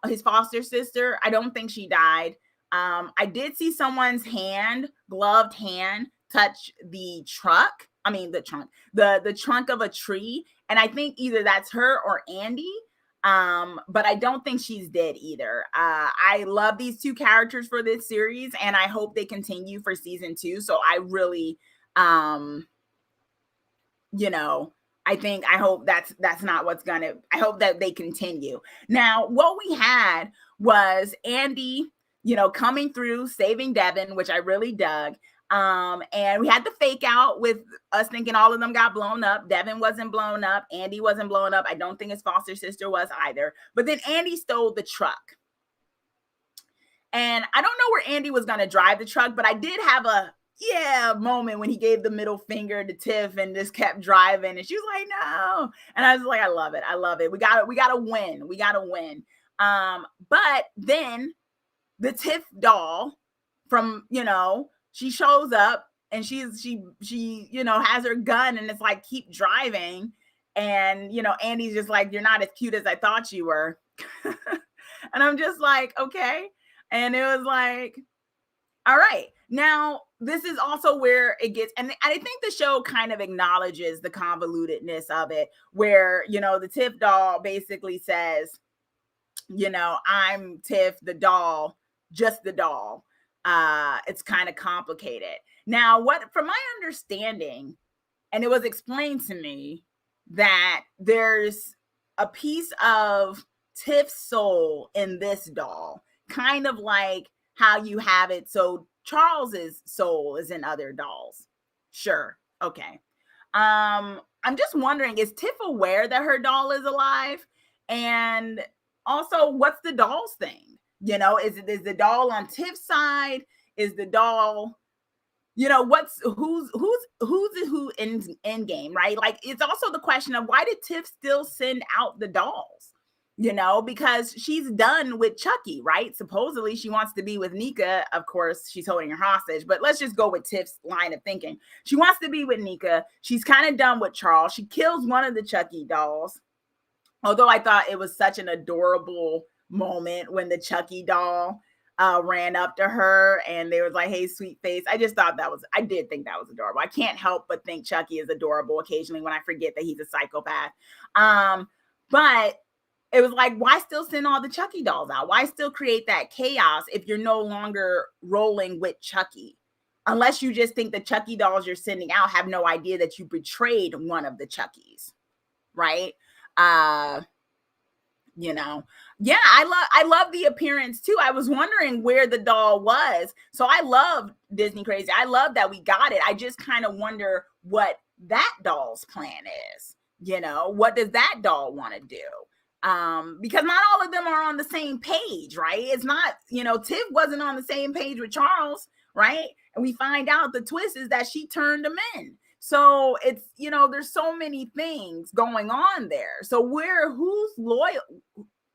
His foster sister, I don't think she died. I did see someone's gloved hand, touch the trunk of a tree. And I think either that's her or Andy. But I don't think she's dead either. I love these two characters for this series, and I hope they continue for season 2. So I really, you know, I hope that's not I hope that they continue. Now, what we had was Andy, you know, coming through, saving Devin, which I really dug. And we had the fake out with us thinking all of them got blown up. Devin wasn't blown up. Andy wasn't blown up. I don't think his foster sister was either. But then Andy stole the truck. And I don't know where Andy was going to drive the truck, but I did have a moment when he gave the middle finger to Tiff and just kept driving. And she was like, no. And I was like, I love it. I love it. We got to win. We got to win. But then the Tiff doll from, you know, she shows up and she, you know, has her gun and it's like, keep driving. And, you know, Andy's just like, you're not as cute as I thought you were. And I'm just like, okay. And it was like, all right. Now, this is also where it gets, and I think the show kind of acknowledges the convolutedness of it, where, you know, the Tiff doll basically says, you know, I'm Tiff, the doll, just the doll. It's kind of complicated. Now, from my understanding, and it was explained to me that there's a piece of Tiff's soul in this doll, kind of like how you have it. So Charles's soul is in other dolls. Sure. Okay. I'm just wondering, is Tiff aware that her doll is alive? And also, what's the doll's thing? You know, is the doll on Tiff's side? Is the doll you know, who in game, right? Like, it's also the question of why did Tiff still send out the dolls? You know, because she's done with Chucky, right? Supposedly she wants to be with Nika. Of course, she's holding her hostage, but let's just go with Tiff's line of thinking. She wants to be with Nika. She's kind of done with Charles. She kills one of the Chucky dolls. Although I thought it was such an adorable moment when the Chucky doll ran up to her and they was like, "Hey, sweet face." I did think that was adorable. I can't help but think Chucky is adorable occasionally when I forget that he's a psychopath. But it was like, why still send all the Chucky dolls out? Why still create that chaos if you're no longer rolling with Chucky? Unless you just think the Chucky dolls you're sending out have no idea that you betrayed one of the Chuckies, right? You know, yeah, I love the appearance too. I was wondering where the doll was. So I love Disney Crazy. I love that we got it. I just kind of wonder what that doll's plan is. You know, what does that doll want to do? Because not all of them are on the same page, right? It's not, you know, Tiff wasn't on the same page with Charles, right? And we find out the twist is that she turned him in. So it's, you know, there's so many things going on there. So who's loyal?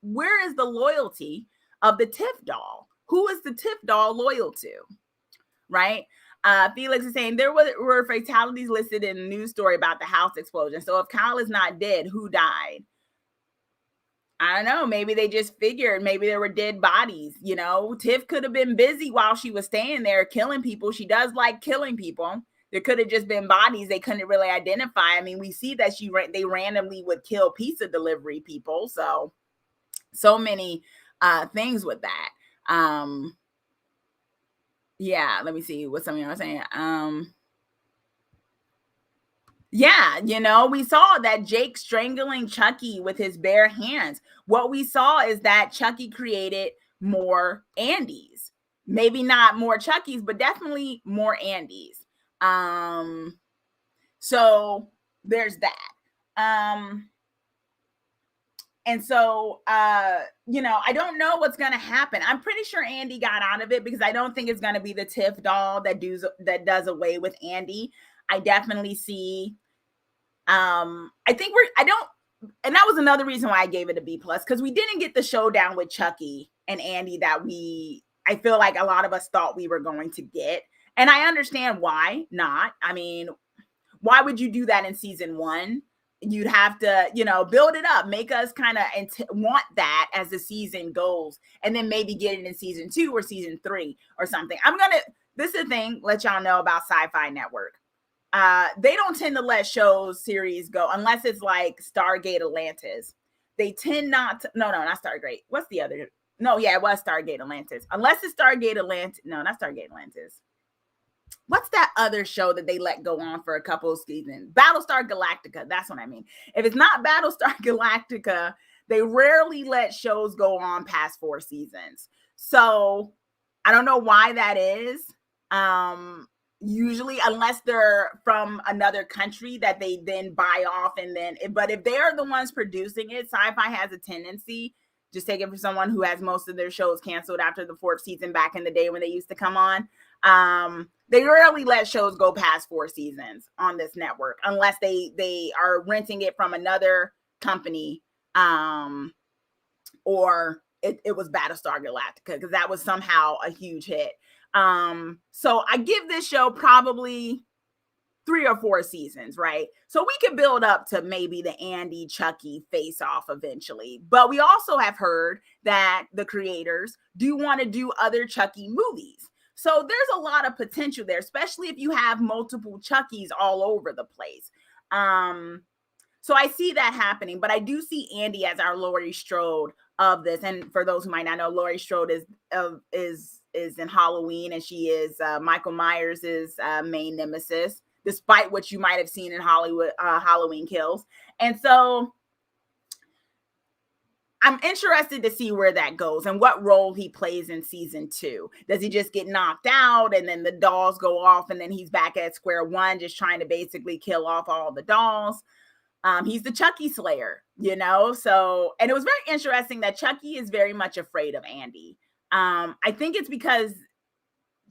Where is the loyalty of the Tiff doll? Who is the Tiff doll loyal to? Right? Felix is saying there were fatalities listed in the news story about the house explosion. So if Kyle is not dead, who died? I don't know. Maybe they just figured maybe there were dead bodies. You know, Tiff could have been busy while she was staying there killing people. She does like killing people. There could have just been bodies they couldn't really identify. I mean, we see that they randomly would kill pizza delivery people. So many things with that. Yeah, let me see what some of y'all are saying. Yeah, you know, we saw that Jake strangling Chucky with his bare hands. What we saw is that Chucky created more Andys. Maybe not more Chuckies, but definitely more Andys. So there's that. And so, you know, I don't know what's going to happen. I'm pretty sure Andy got out of it because I don't think it's going to be the Tiff doll that does away with Andy. I definitely see, and that was another reason why I gave it a B+, because we didn't get the showdown with Chucky and Andy that I feel like a lot of us thought we were going to get. And I understand why not. I mean, why would you do that in season 1? You'd have to, you know, build it up, make us kind of want that as the season goes, and then maybe get it in season 2 or season 3 or something. This is the thing, let y'all know about Sci-Fi Network. They don't tend to let series go unless it's like Stargate Atlantis. They tend not to, not Stargate. What's the other? No, yeah, it was Stargate Atlantis. Unless it's Stargate Atlantis. No, not Stargate Atlantis. What's that other show that they let go on for a couple of seasons? Battlestar Galactica. That's what I mean. If it's not Battlestar Galactica, they rarely let shows go on past 4 seasons. So I don't know why that is. Usually, unless they're from another country that they then buy off but if they're the ones producing it, Sci-Fi has a tendency, just take it for someone who has most of their shows canceled after the 4th season back in the day when they used to come on. They rarely let shows go past 4 seasons on this network unless they are renting it from another company, or it was Battlestar Galactica, because that was somehow a huge hit. So I give this show probably 3 or 4 seasons, right? So we could build up to maybe the Andy Chucky face off eventually. But we also have heard that the creators do want to do other Chucky movies. So there's a lot of potential there, especially if you have multiple Chuckies all over the place. So I see that happening, but I do see Andy as our Laurie Strode of this. And for those who might not know, Laurie Strode is in Halloween, and she is Michael Myers' main nemesis, despite what you might have seen in Halloween Kills. And so I'm interested to see where that goes and what role he plays in season 2. Does he just get knocked out and then the dolls go off and then he's back at square one, just trying to basically kill off all the dolls? He's the Chucky Slayer, you know? So, and it was very interesting that Chucky is very much afraid of Andy. I think it's because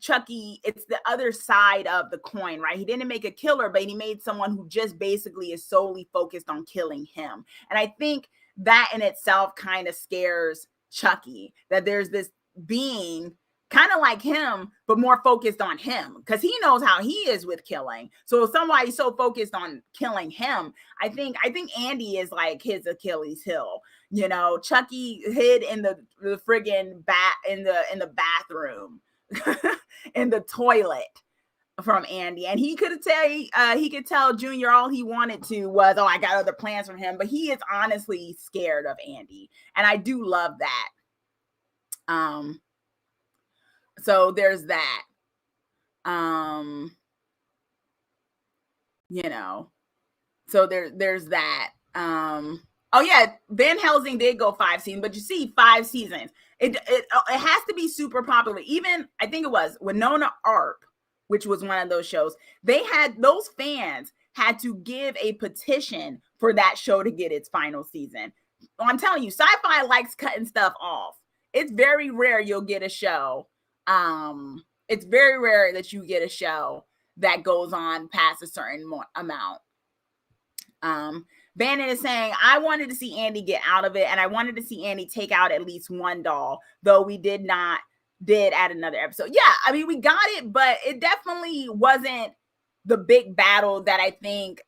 Chucky, it's the other side of the coin, right? He didn't make a killer, but he made someone who just basically is solely focused on killing him. And I think that in itself kind of scares Chucky, that there's this being kind of like him, but more focused on him because he knows how he is with killing. So if somebody's so focused on killing him, I think Andy is like his Achilles heel. You know, Chucky hid in the friggin' in the bathroom, in the toilet from Andy, and he could tell Junior all he wanted to was, oh, I got other plans from him, but he is honestly scared of Andy, and I do love that. So there's that. You know, so there's that. Oh yeah, Van Helsing did go 5 seasons, but you see 5 seasons. It has to be super popular. Even I think it was Winona Earp, which was one of those shows. Those fans had to give a petition for that show to get its final season. I'm telling you, Sci-Fi likes cutting stuff off. It's very rare you'll get a show. It's very rare that you get a show that goes on past a certain amount. Bannon is saying, I wanted to see Andy get out of it, and I wanted to see Andy take out at least one doll, though we did add another episode. Yeah, I mean, we got it, but it definitely wasn't the big battle that I think,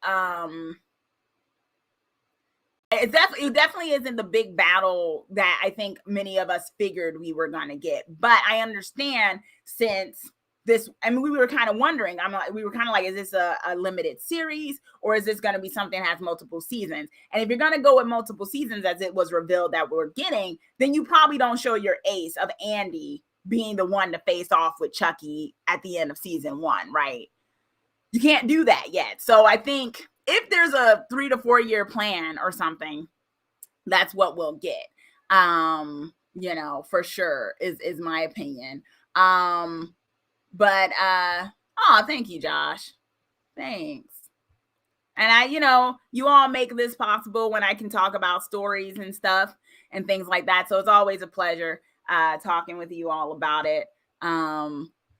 it definitely isn't the big battle that I think many of us figured we were going to get. But I understand since this, I mean, we were kind of wondering, we were kind of like, is this a limited series or is this going to be something that has multiple seasons? And if you're going to go with multiple seasons, as it was revealed that we're getting, then you probably don't show your ace of Andy being the one to face off with Chucky at the end of season 1, right? You can't do that yet. So I think if there's a 3 to 4 year plan or something, that's what we'll get. You know, for sure is my opinion. But thank you, Josh. Thanks. And you all make this possible when I can talk about stories and stuff and things like that. So it's always a pleasure talking with you all about it.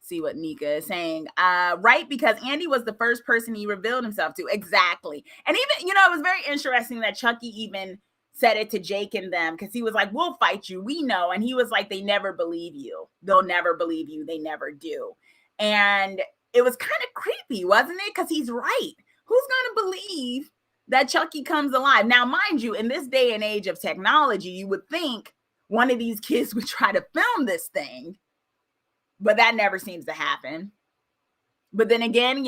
See what Nika is saying. Right, because Andy was the first person he revealed himself to. Exactly. And even, it was very interesting that Chucky even said it to Jake and them, because he was like, we'll fight you. We know. And he was like, they never believe you. They'll never believe you. They never do. And it was kind of creepy, wasn't it? Because he's right. Who's going to believe that Chucky comes alive? Now, mind you, in this day and age of technology, you would think one of these kids would try to film this thing, but that never seems to happen. But then again,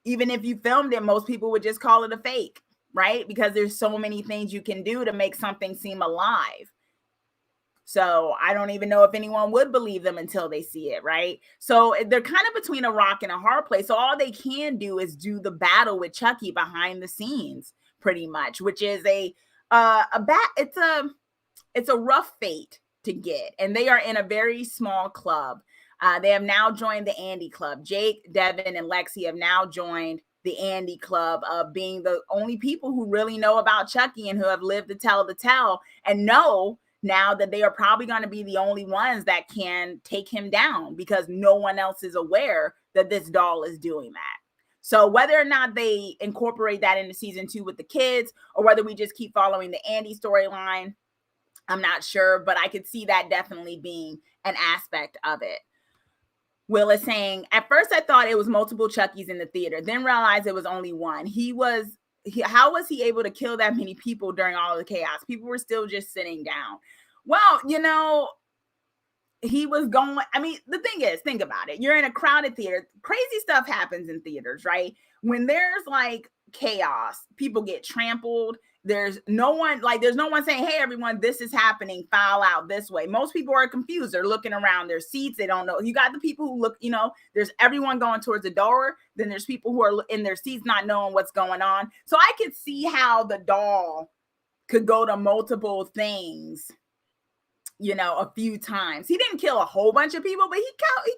even if you filmed it, most people would just call it a fake, right? Because there's so many things you can do to make something seem alive. So I don't even know if anyone would believe them until they see it, right? So they're kind of between a rock and a hard place. So all they can do is do the battle with Chucky behind the scenes, pretty much, which is it's a rough fate to get. And they are in a very small club. They have now joined the Andy Club. Jake, Devin, and Lexi have now joined the Andy Club of being the only people who really know about Chucky and who have lived to tell the tale, and know now that they are probably going to be the only ones that can take him down, because no one else is aware that this doll is doing that. So whether or not they incorporate that into season 2 with the kids, or whether we just keep following the Andy storyline, I'm not sure, but I could see that definitely being an aspect of it. Will is saying, at first I thought it was multiple Chuckies in the theater, then realized it was only one. How was he able to kill that many people during all the chaos? People were still just sitting down. Well, he was going, I mean, the thing is, think about it. You're in a crowded theater. Crazy stuff happens in theaters, right? When there's like chaos, people get trampled. There's no one saying, hey, everyone, this is happening, file out this way. Most people are confused. They're looking around their seats. They don't know. You got the people who look, there's everyone going towards the door. Then there's people who are in their seats not knowing what's going on. So I could see how the doll could go to multiple things, a few times. He didn't kill a whole bunch of people, but he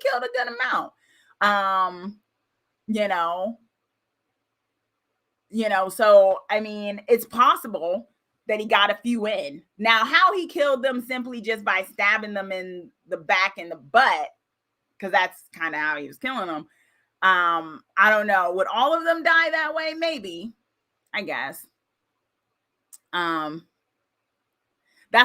killed a good amount. So, I mean, it's possible that he got a few in. Now, how he killed them simply just by stabbing them in the back and the butt, because that's kind of how he was killing them. I don't know. Would all of them die that way? Maybe, I guess. That's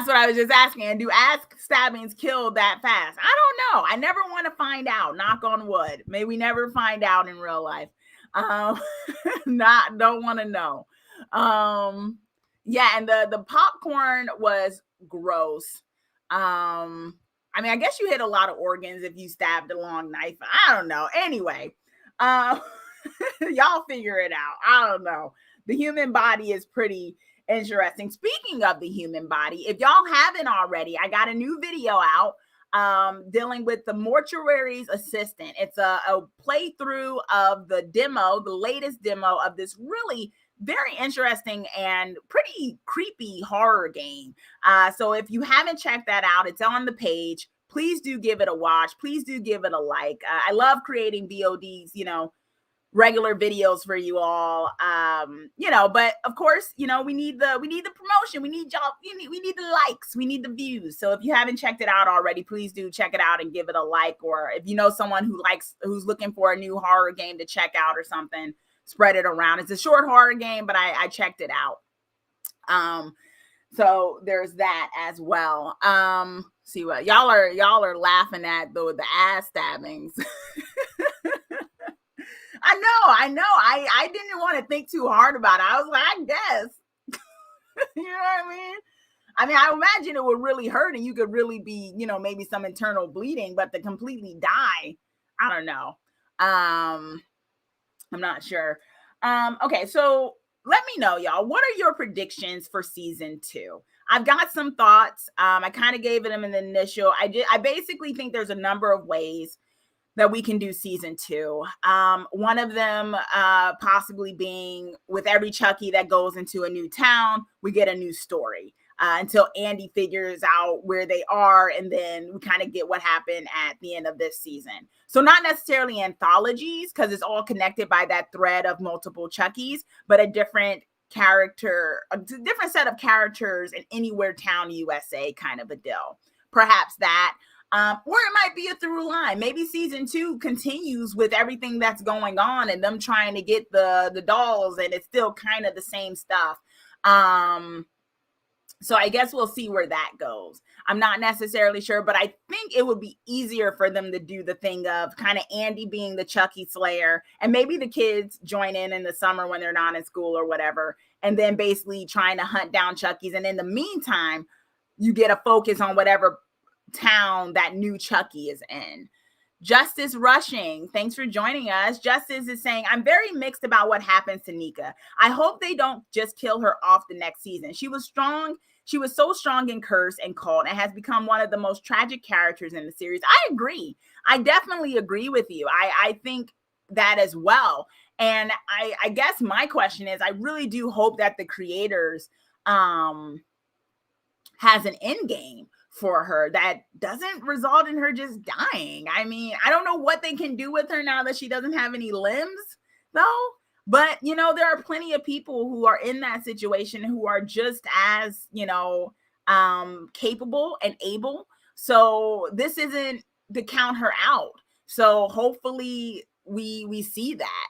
what I was just asking. And do ass stabbings kill that fast? I don't know. I never want to find out. Knock on wood. May we never find out in real life. Don't want to know. Yeah, and the popcorn was gross. I mean, I guess you hit a lot of organs if you stabbed a long knife. I don't know. Anyway, y'all figure it out. I don't know. The human body is pretty interesting. Speaking of the human body, if y'all haven't already, I got a new video out dealing with the Mortuarys Assistant. It's a playthrough of the latest demo of this really very interesting and pretty creepy horror game. So if you haven't checked that out, it's on the page. Please do give it a watch. Please do give it a like. I love creating VODs, regular videos for you all. But of course, we need the promotion. We need y'all, we need the likes, we need the views. So if you haven't checked it out already, please do check it out and give it a like. Or if you know someone who's looking for a new horror game to check out or something, spread it around. It's a short horror game, but I checked it out. So there's that as well. See what y'all are laughing at though, the ass stabbings. I know. I didn't want to think too hard about it. I was like, I guess. You know what I mean? I imagine it would really hurt and you could really be, maybe some internal bleeding, but to completely die, I don't know. I'm not sure. Okay, so let me know, y'all. What are your predictions for season 2? I've got some thoughts. I kind of gave them in the initial. I basically think there's a number of ways that we can do season 2. One of them possibly being with every Chucky that goes into a new town, we get a new story until Andy figures out where they are, and then we kind of get what happened at the end of this season. So not necessarily anthologies, because it's all connected by that thread of multiple Chuckies, but a different different set of characters in anywhere town USA kind of a deal. Perhaps that. Or it might be a through line. Maybe season 2 continues with everything that's going on and them trying to get the dolls, and it's still kind of the same stuff. So I guess we'll see where that goes. I'm not necessarily sure, but I think it would be easier for them to do the thing of kind of Andy being the Chucky Slayer, and maybe the kids join in the summer when they're not in school or whatever, and then basically trying to hunt down Chuckies. And in the meantime, you get a focus on whatever town that new Chucky is in. Justice Rushing, thanks for joining us. Justice is saying, I'm very mixed about what happens to Nika. I hope they don't just kill her off the next season. She was strong. She was so strong in Curse and Cult and has become one of the most tragic characters in the series. I agree. I definitely agree with you. I think that as well. And I guess my question is, I really do hope that the creators has an end game for her that doesn't result in her just dying. I mean, I don't know what they can do with her now that she doesn't have any limbs, though. But, there are plenty of people who are in that situation who are just as, capable and able. So this isn't to count her out. So hopefully we see that.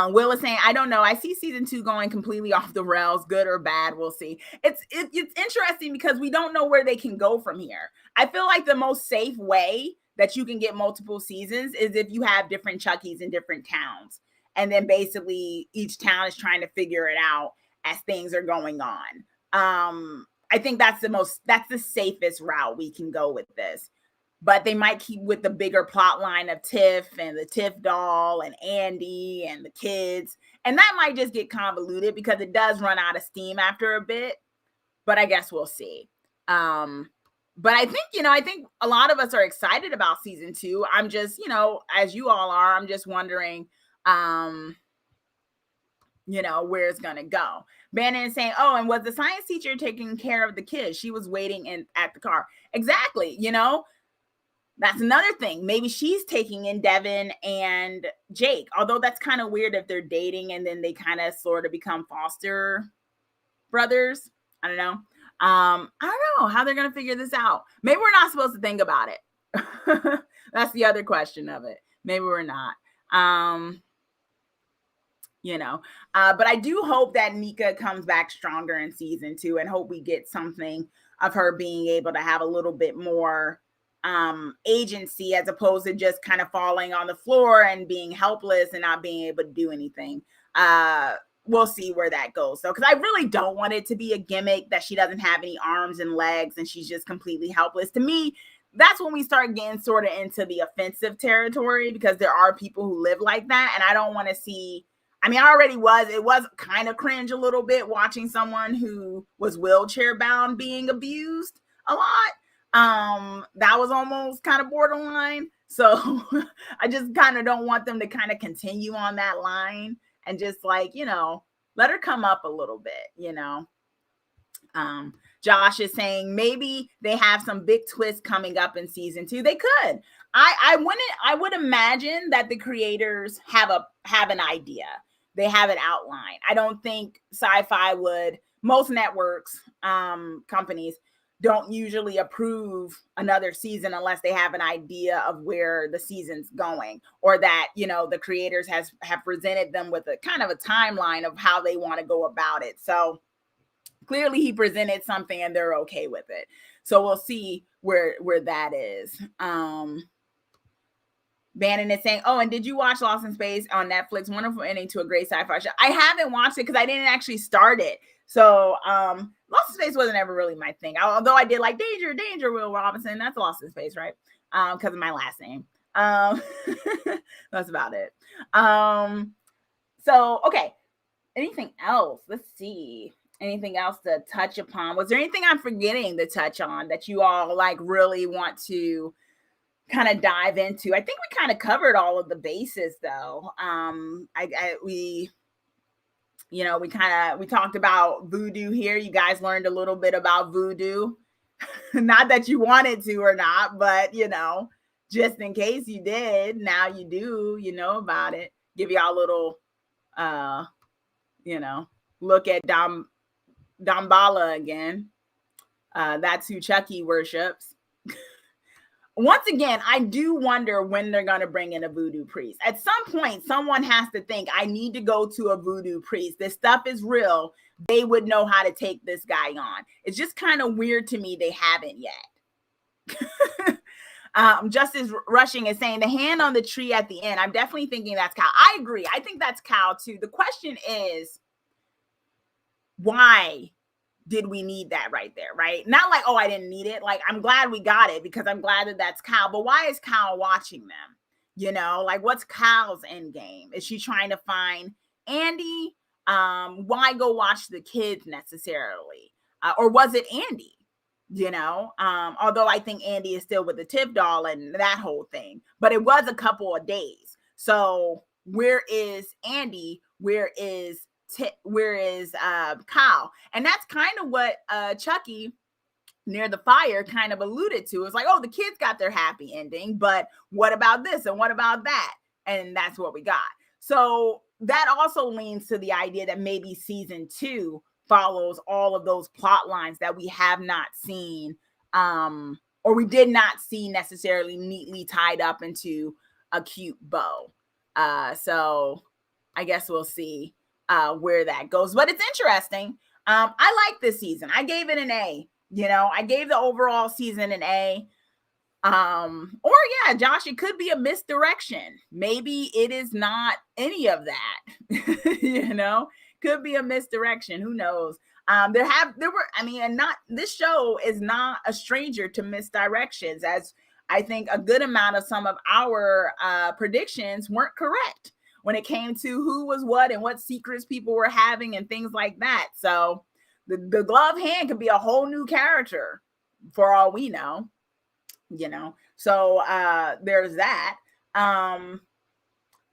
Will is saying, I don't know. I see season 2 going completely off the rails, good or bad. We'll see. It's interesting because we don't know where they can go from here. I feel like the most safe way that you can get multiple seasons is if you have different Chuckies in different towns. And then basically each town is trying to figure it out as things are going on. I think that's the safest route we can go with this. But they might keep with the bigger plot line of Tiff and the Tiff doll and Andy and the kids. And that might just get convoluted because it does run out of steam after a bit. But I guess we'll see. But I think a lot of us are excited about season 2. I'm just, as you all are, I'm just wondering, where it's going to go. Bannon is saying, oh, and was the science teacher taking care of the kids? She was waiting at the car. Exactly. That's another thing. Maybe she's taking in Devin and Jake, although that's kind of weird if they're dating and then they kind of sort of become foster brothers. I don't know. I don't know how they're going to figure this out. Maybe we're not supposed to think about it. That's the other question of it. Maybe we're not. But I do hope that Nika comes back stronger in season 2, and hope we get something of her being able to have a little bit more agency, as opposed to just kind of falling on the floor and being helpless and not being able to do anything. We'll see where that goes. So, because I really don't want it to be a gimmick that she doesn't have any arms and legs and she's just completely helpless. To me, that's when we start getting sort of into the offensive territory, because there are people who live like that. And I don't want to see, it was kind of cringe a little bit watching someone who was wheelchair bound being abused a lot. That was almost kind of borderline. So I just kind of don't want them to kind of continue on that line. And just let her come up a little bit, Josh is saying maybe they have some big twist coming up in season 2. They could. I would imagine that the creators have an idea. They have it outlined. I don't think Sci-Fi would. Most networks, companies don't usually approve another season unless they have an idea of where the season's going, or that, the creators have presented them with a kind of a timeline of how they want to go about it. So clearly he presented something and they're okay with it. So we'll see where that is. Bannon is saying, oh, and did you watch Lost in Space on Netflix? Wonderful ending to a great sci-fi show. I haven't watched it because I didn't actually start it. So Lost in Space wasn't ever really my thing. Although I did like Danger, Will Robinson. That's Lost in Space, right? Because of my last name. That's about it. So, okay. Anything else? Let's see. Anything else to touch upon? Was there anything I'm forgetting to touch on that you all really want to kind of dive into? I think we kind of covered all of the bases, though. We talked about Voodoo here. You guys learned a little bit about Voodoo. Not that you wanted to or not, but just in case you did, now you do, about it. Give y'all a little look at Dambala again. That's who Chucky worships. Once again, I do wonder when they're going to bring in a voodoo priest. At some point, someone has to think, I need to go to a voodoo priest. This stuff is real. They would know how to take this guy on. It's just kind of weird to me they haven't yet. Justice Rushing is saying the hand on the tree at the end. I'm definitely thinking that's Cal. I agree. I think that's Cal too. The question is, why did we need that right there, right? Not like, oh, I didn't need it. I'm glad we got it because I'm glad that that's Cal. But why is Cal watching them? What's Cal's end game? Is she trying to find Andy? Why go watch the kids necessarily? Or was it Andy? Although I think Andy is still with the tip doll and that whole thing. But it was a couple of days. So where is Andy? Where is Kyle? And that's kind of what Chucky near the fire kind of alluded to. It's like, oh, the kids got their happy ending, but what about this and what about that? And that's what we got. So that also leans to the idea that maybe season 2 follows all of those plot lines that we have not seen, or we did not see necessarily neatly tied up into a cute bow. So I guess we'll see where that goes, but it's interesting. I like this season. I gave it an A. I gave the overall season an A. Josh, it could be a misdirection. Maybe it is not any of that. Could be a misdirection. Who knows? This show is not a stranger to misdirections, as I think a good amount of some of our predictions weren't correct when it came to who was what and what secrets people were having and things like that. So the glove hand could be a whole new character for all we know, So there's that.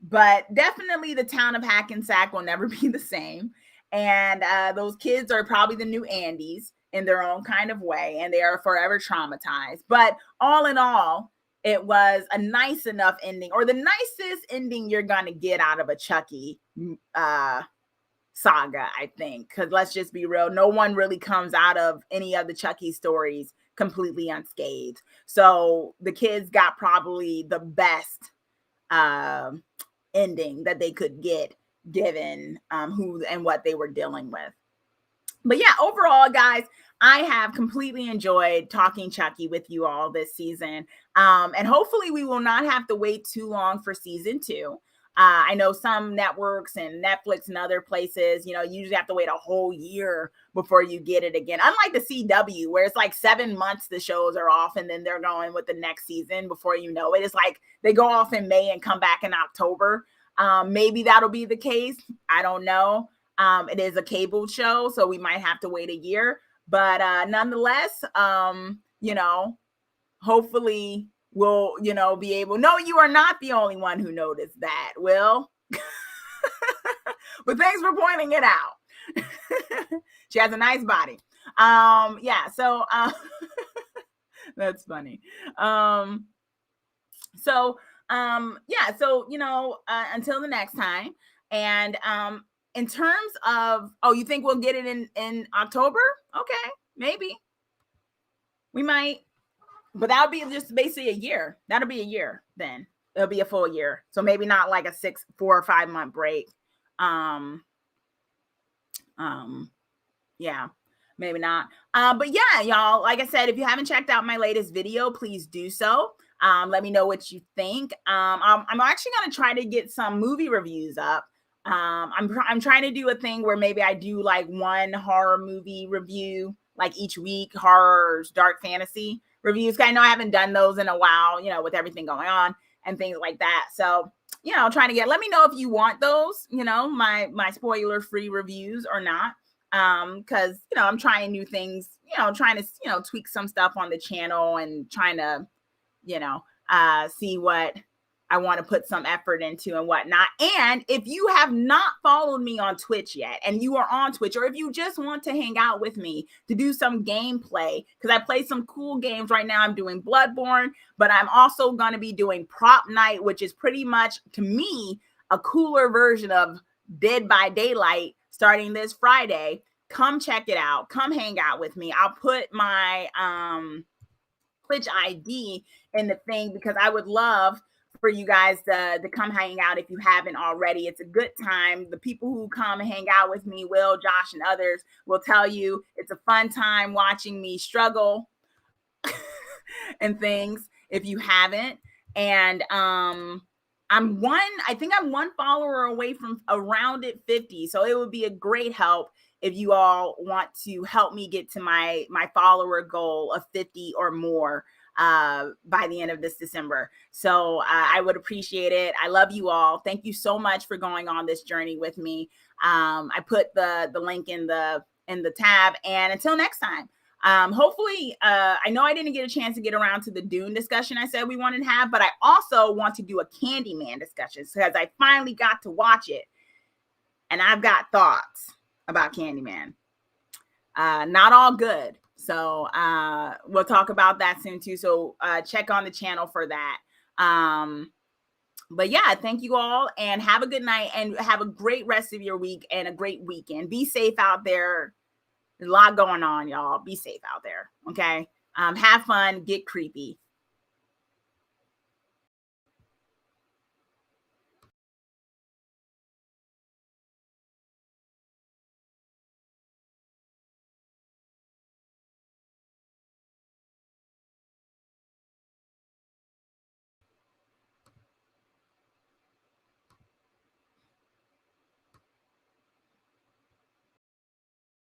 But definitely the town of Hackensack will never be the same. And those kids are probably the new Andys in their own kind of way, and they are forever traumatized. But all in all, it was a nice enough ending, or the nicest ending you're going to get out of a Chucky saga, I think, because let's just be real, no one really comes out of any of the Chucky stories completely unscathed. So the kids got probably the best ending that they could get, given who and what they were dealing with. But yeah, overall, guys, I have completely enjoyed talking Chucky with you all this season. And hopefully we will not have to wait too long for season 2. I know some networks and Netflix and other places, you usually have to wait a whole year before you get it again. Unlike the CW, where it's like 7 months the shows are off and then they're going with the next season before you know it. It's like they go off in May and come back in October. Maybe that'll be the case. I don't know. It is a cable show, so we might have to wait a year. But nonetheless, hopefully we'll, be able. No, you are not the only one who noticed that, Will. But thanks for pointing it out. She has a nice body. Yeah, so that's funny. Until the next time. And in terms of, you think we'll get it in October? Okay, maybe. We might. But that'll be just basically a year. That'll be a year then. It'll be a full year. So maybe not like a 4 or 5 month break. Yeah, maybe not. But yeah, y'all, like I said, if you haven't checked out my latest video, please do so. Let me know what you think. I'm actually going to try to get some movie reviews up. I'm trying to do a thing where maybe I do like one horror movie review, like each week, horror, dark fantasy reviews. I know I haven't done those in a while, with everything going on and things like that. So, trying to let me know if you want those, my spoiler free reviews or not. Cause I'm trying new things, trying to, tweak some stuff on the channel and trying to, see what I want to put some effort into and whatnot. And if you have not followed me on Twitch yet, and you are on Twitch, or if you just want to hang out with me to do some gameplay, because I play some cool games right now. I'm doing Bloodborne, but I'm also going to be doing Prop Night, which is pretty much, to me, a cooler version of Dead by Daylight starting this Friday. Come check it out. Come hang out with me. I'll put my Twitch ID in the thing, because I would love for you guys to come hang out if you haven't already. It's a good time. The people who come and hang out with me, Will, Josh, and others, will tell you it's a fun time watching me struggle and things if you haven't. And I think I'm one follower away from around at 50. So it would be a great help if you all want to help me get to my follower goal of 50 or more by the end of this December. So I would appreciate it. I love you all. Thank you so much for going on this journey with me. I put the link in the tab, and until next time, hopefully, I know I didn't get a chance to get around to the Dune discussion I said we wanted to have, but I also want to do a Candyman discussion because I finally got to watch it, and I've got thoughts about Candyman. Not all good. So we'll talk about that soon too. So check on the channel for that. But yeah, thank you all, and have a good night, and have a great rest of your week and a great weekend. Be safe out there. There's a lot going on, y'all. Be safe out there. Okay. Have fun. Get creepy.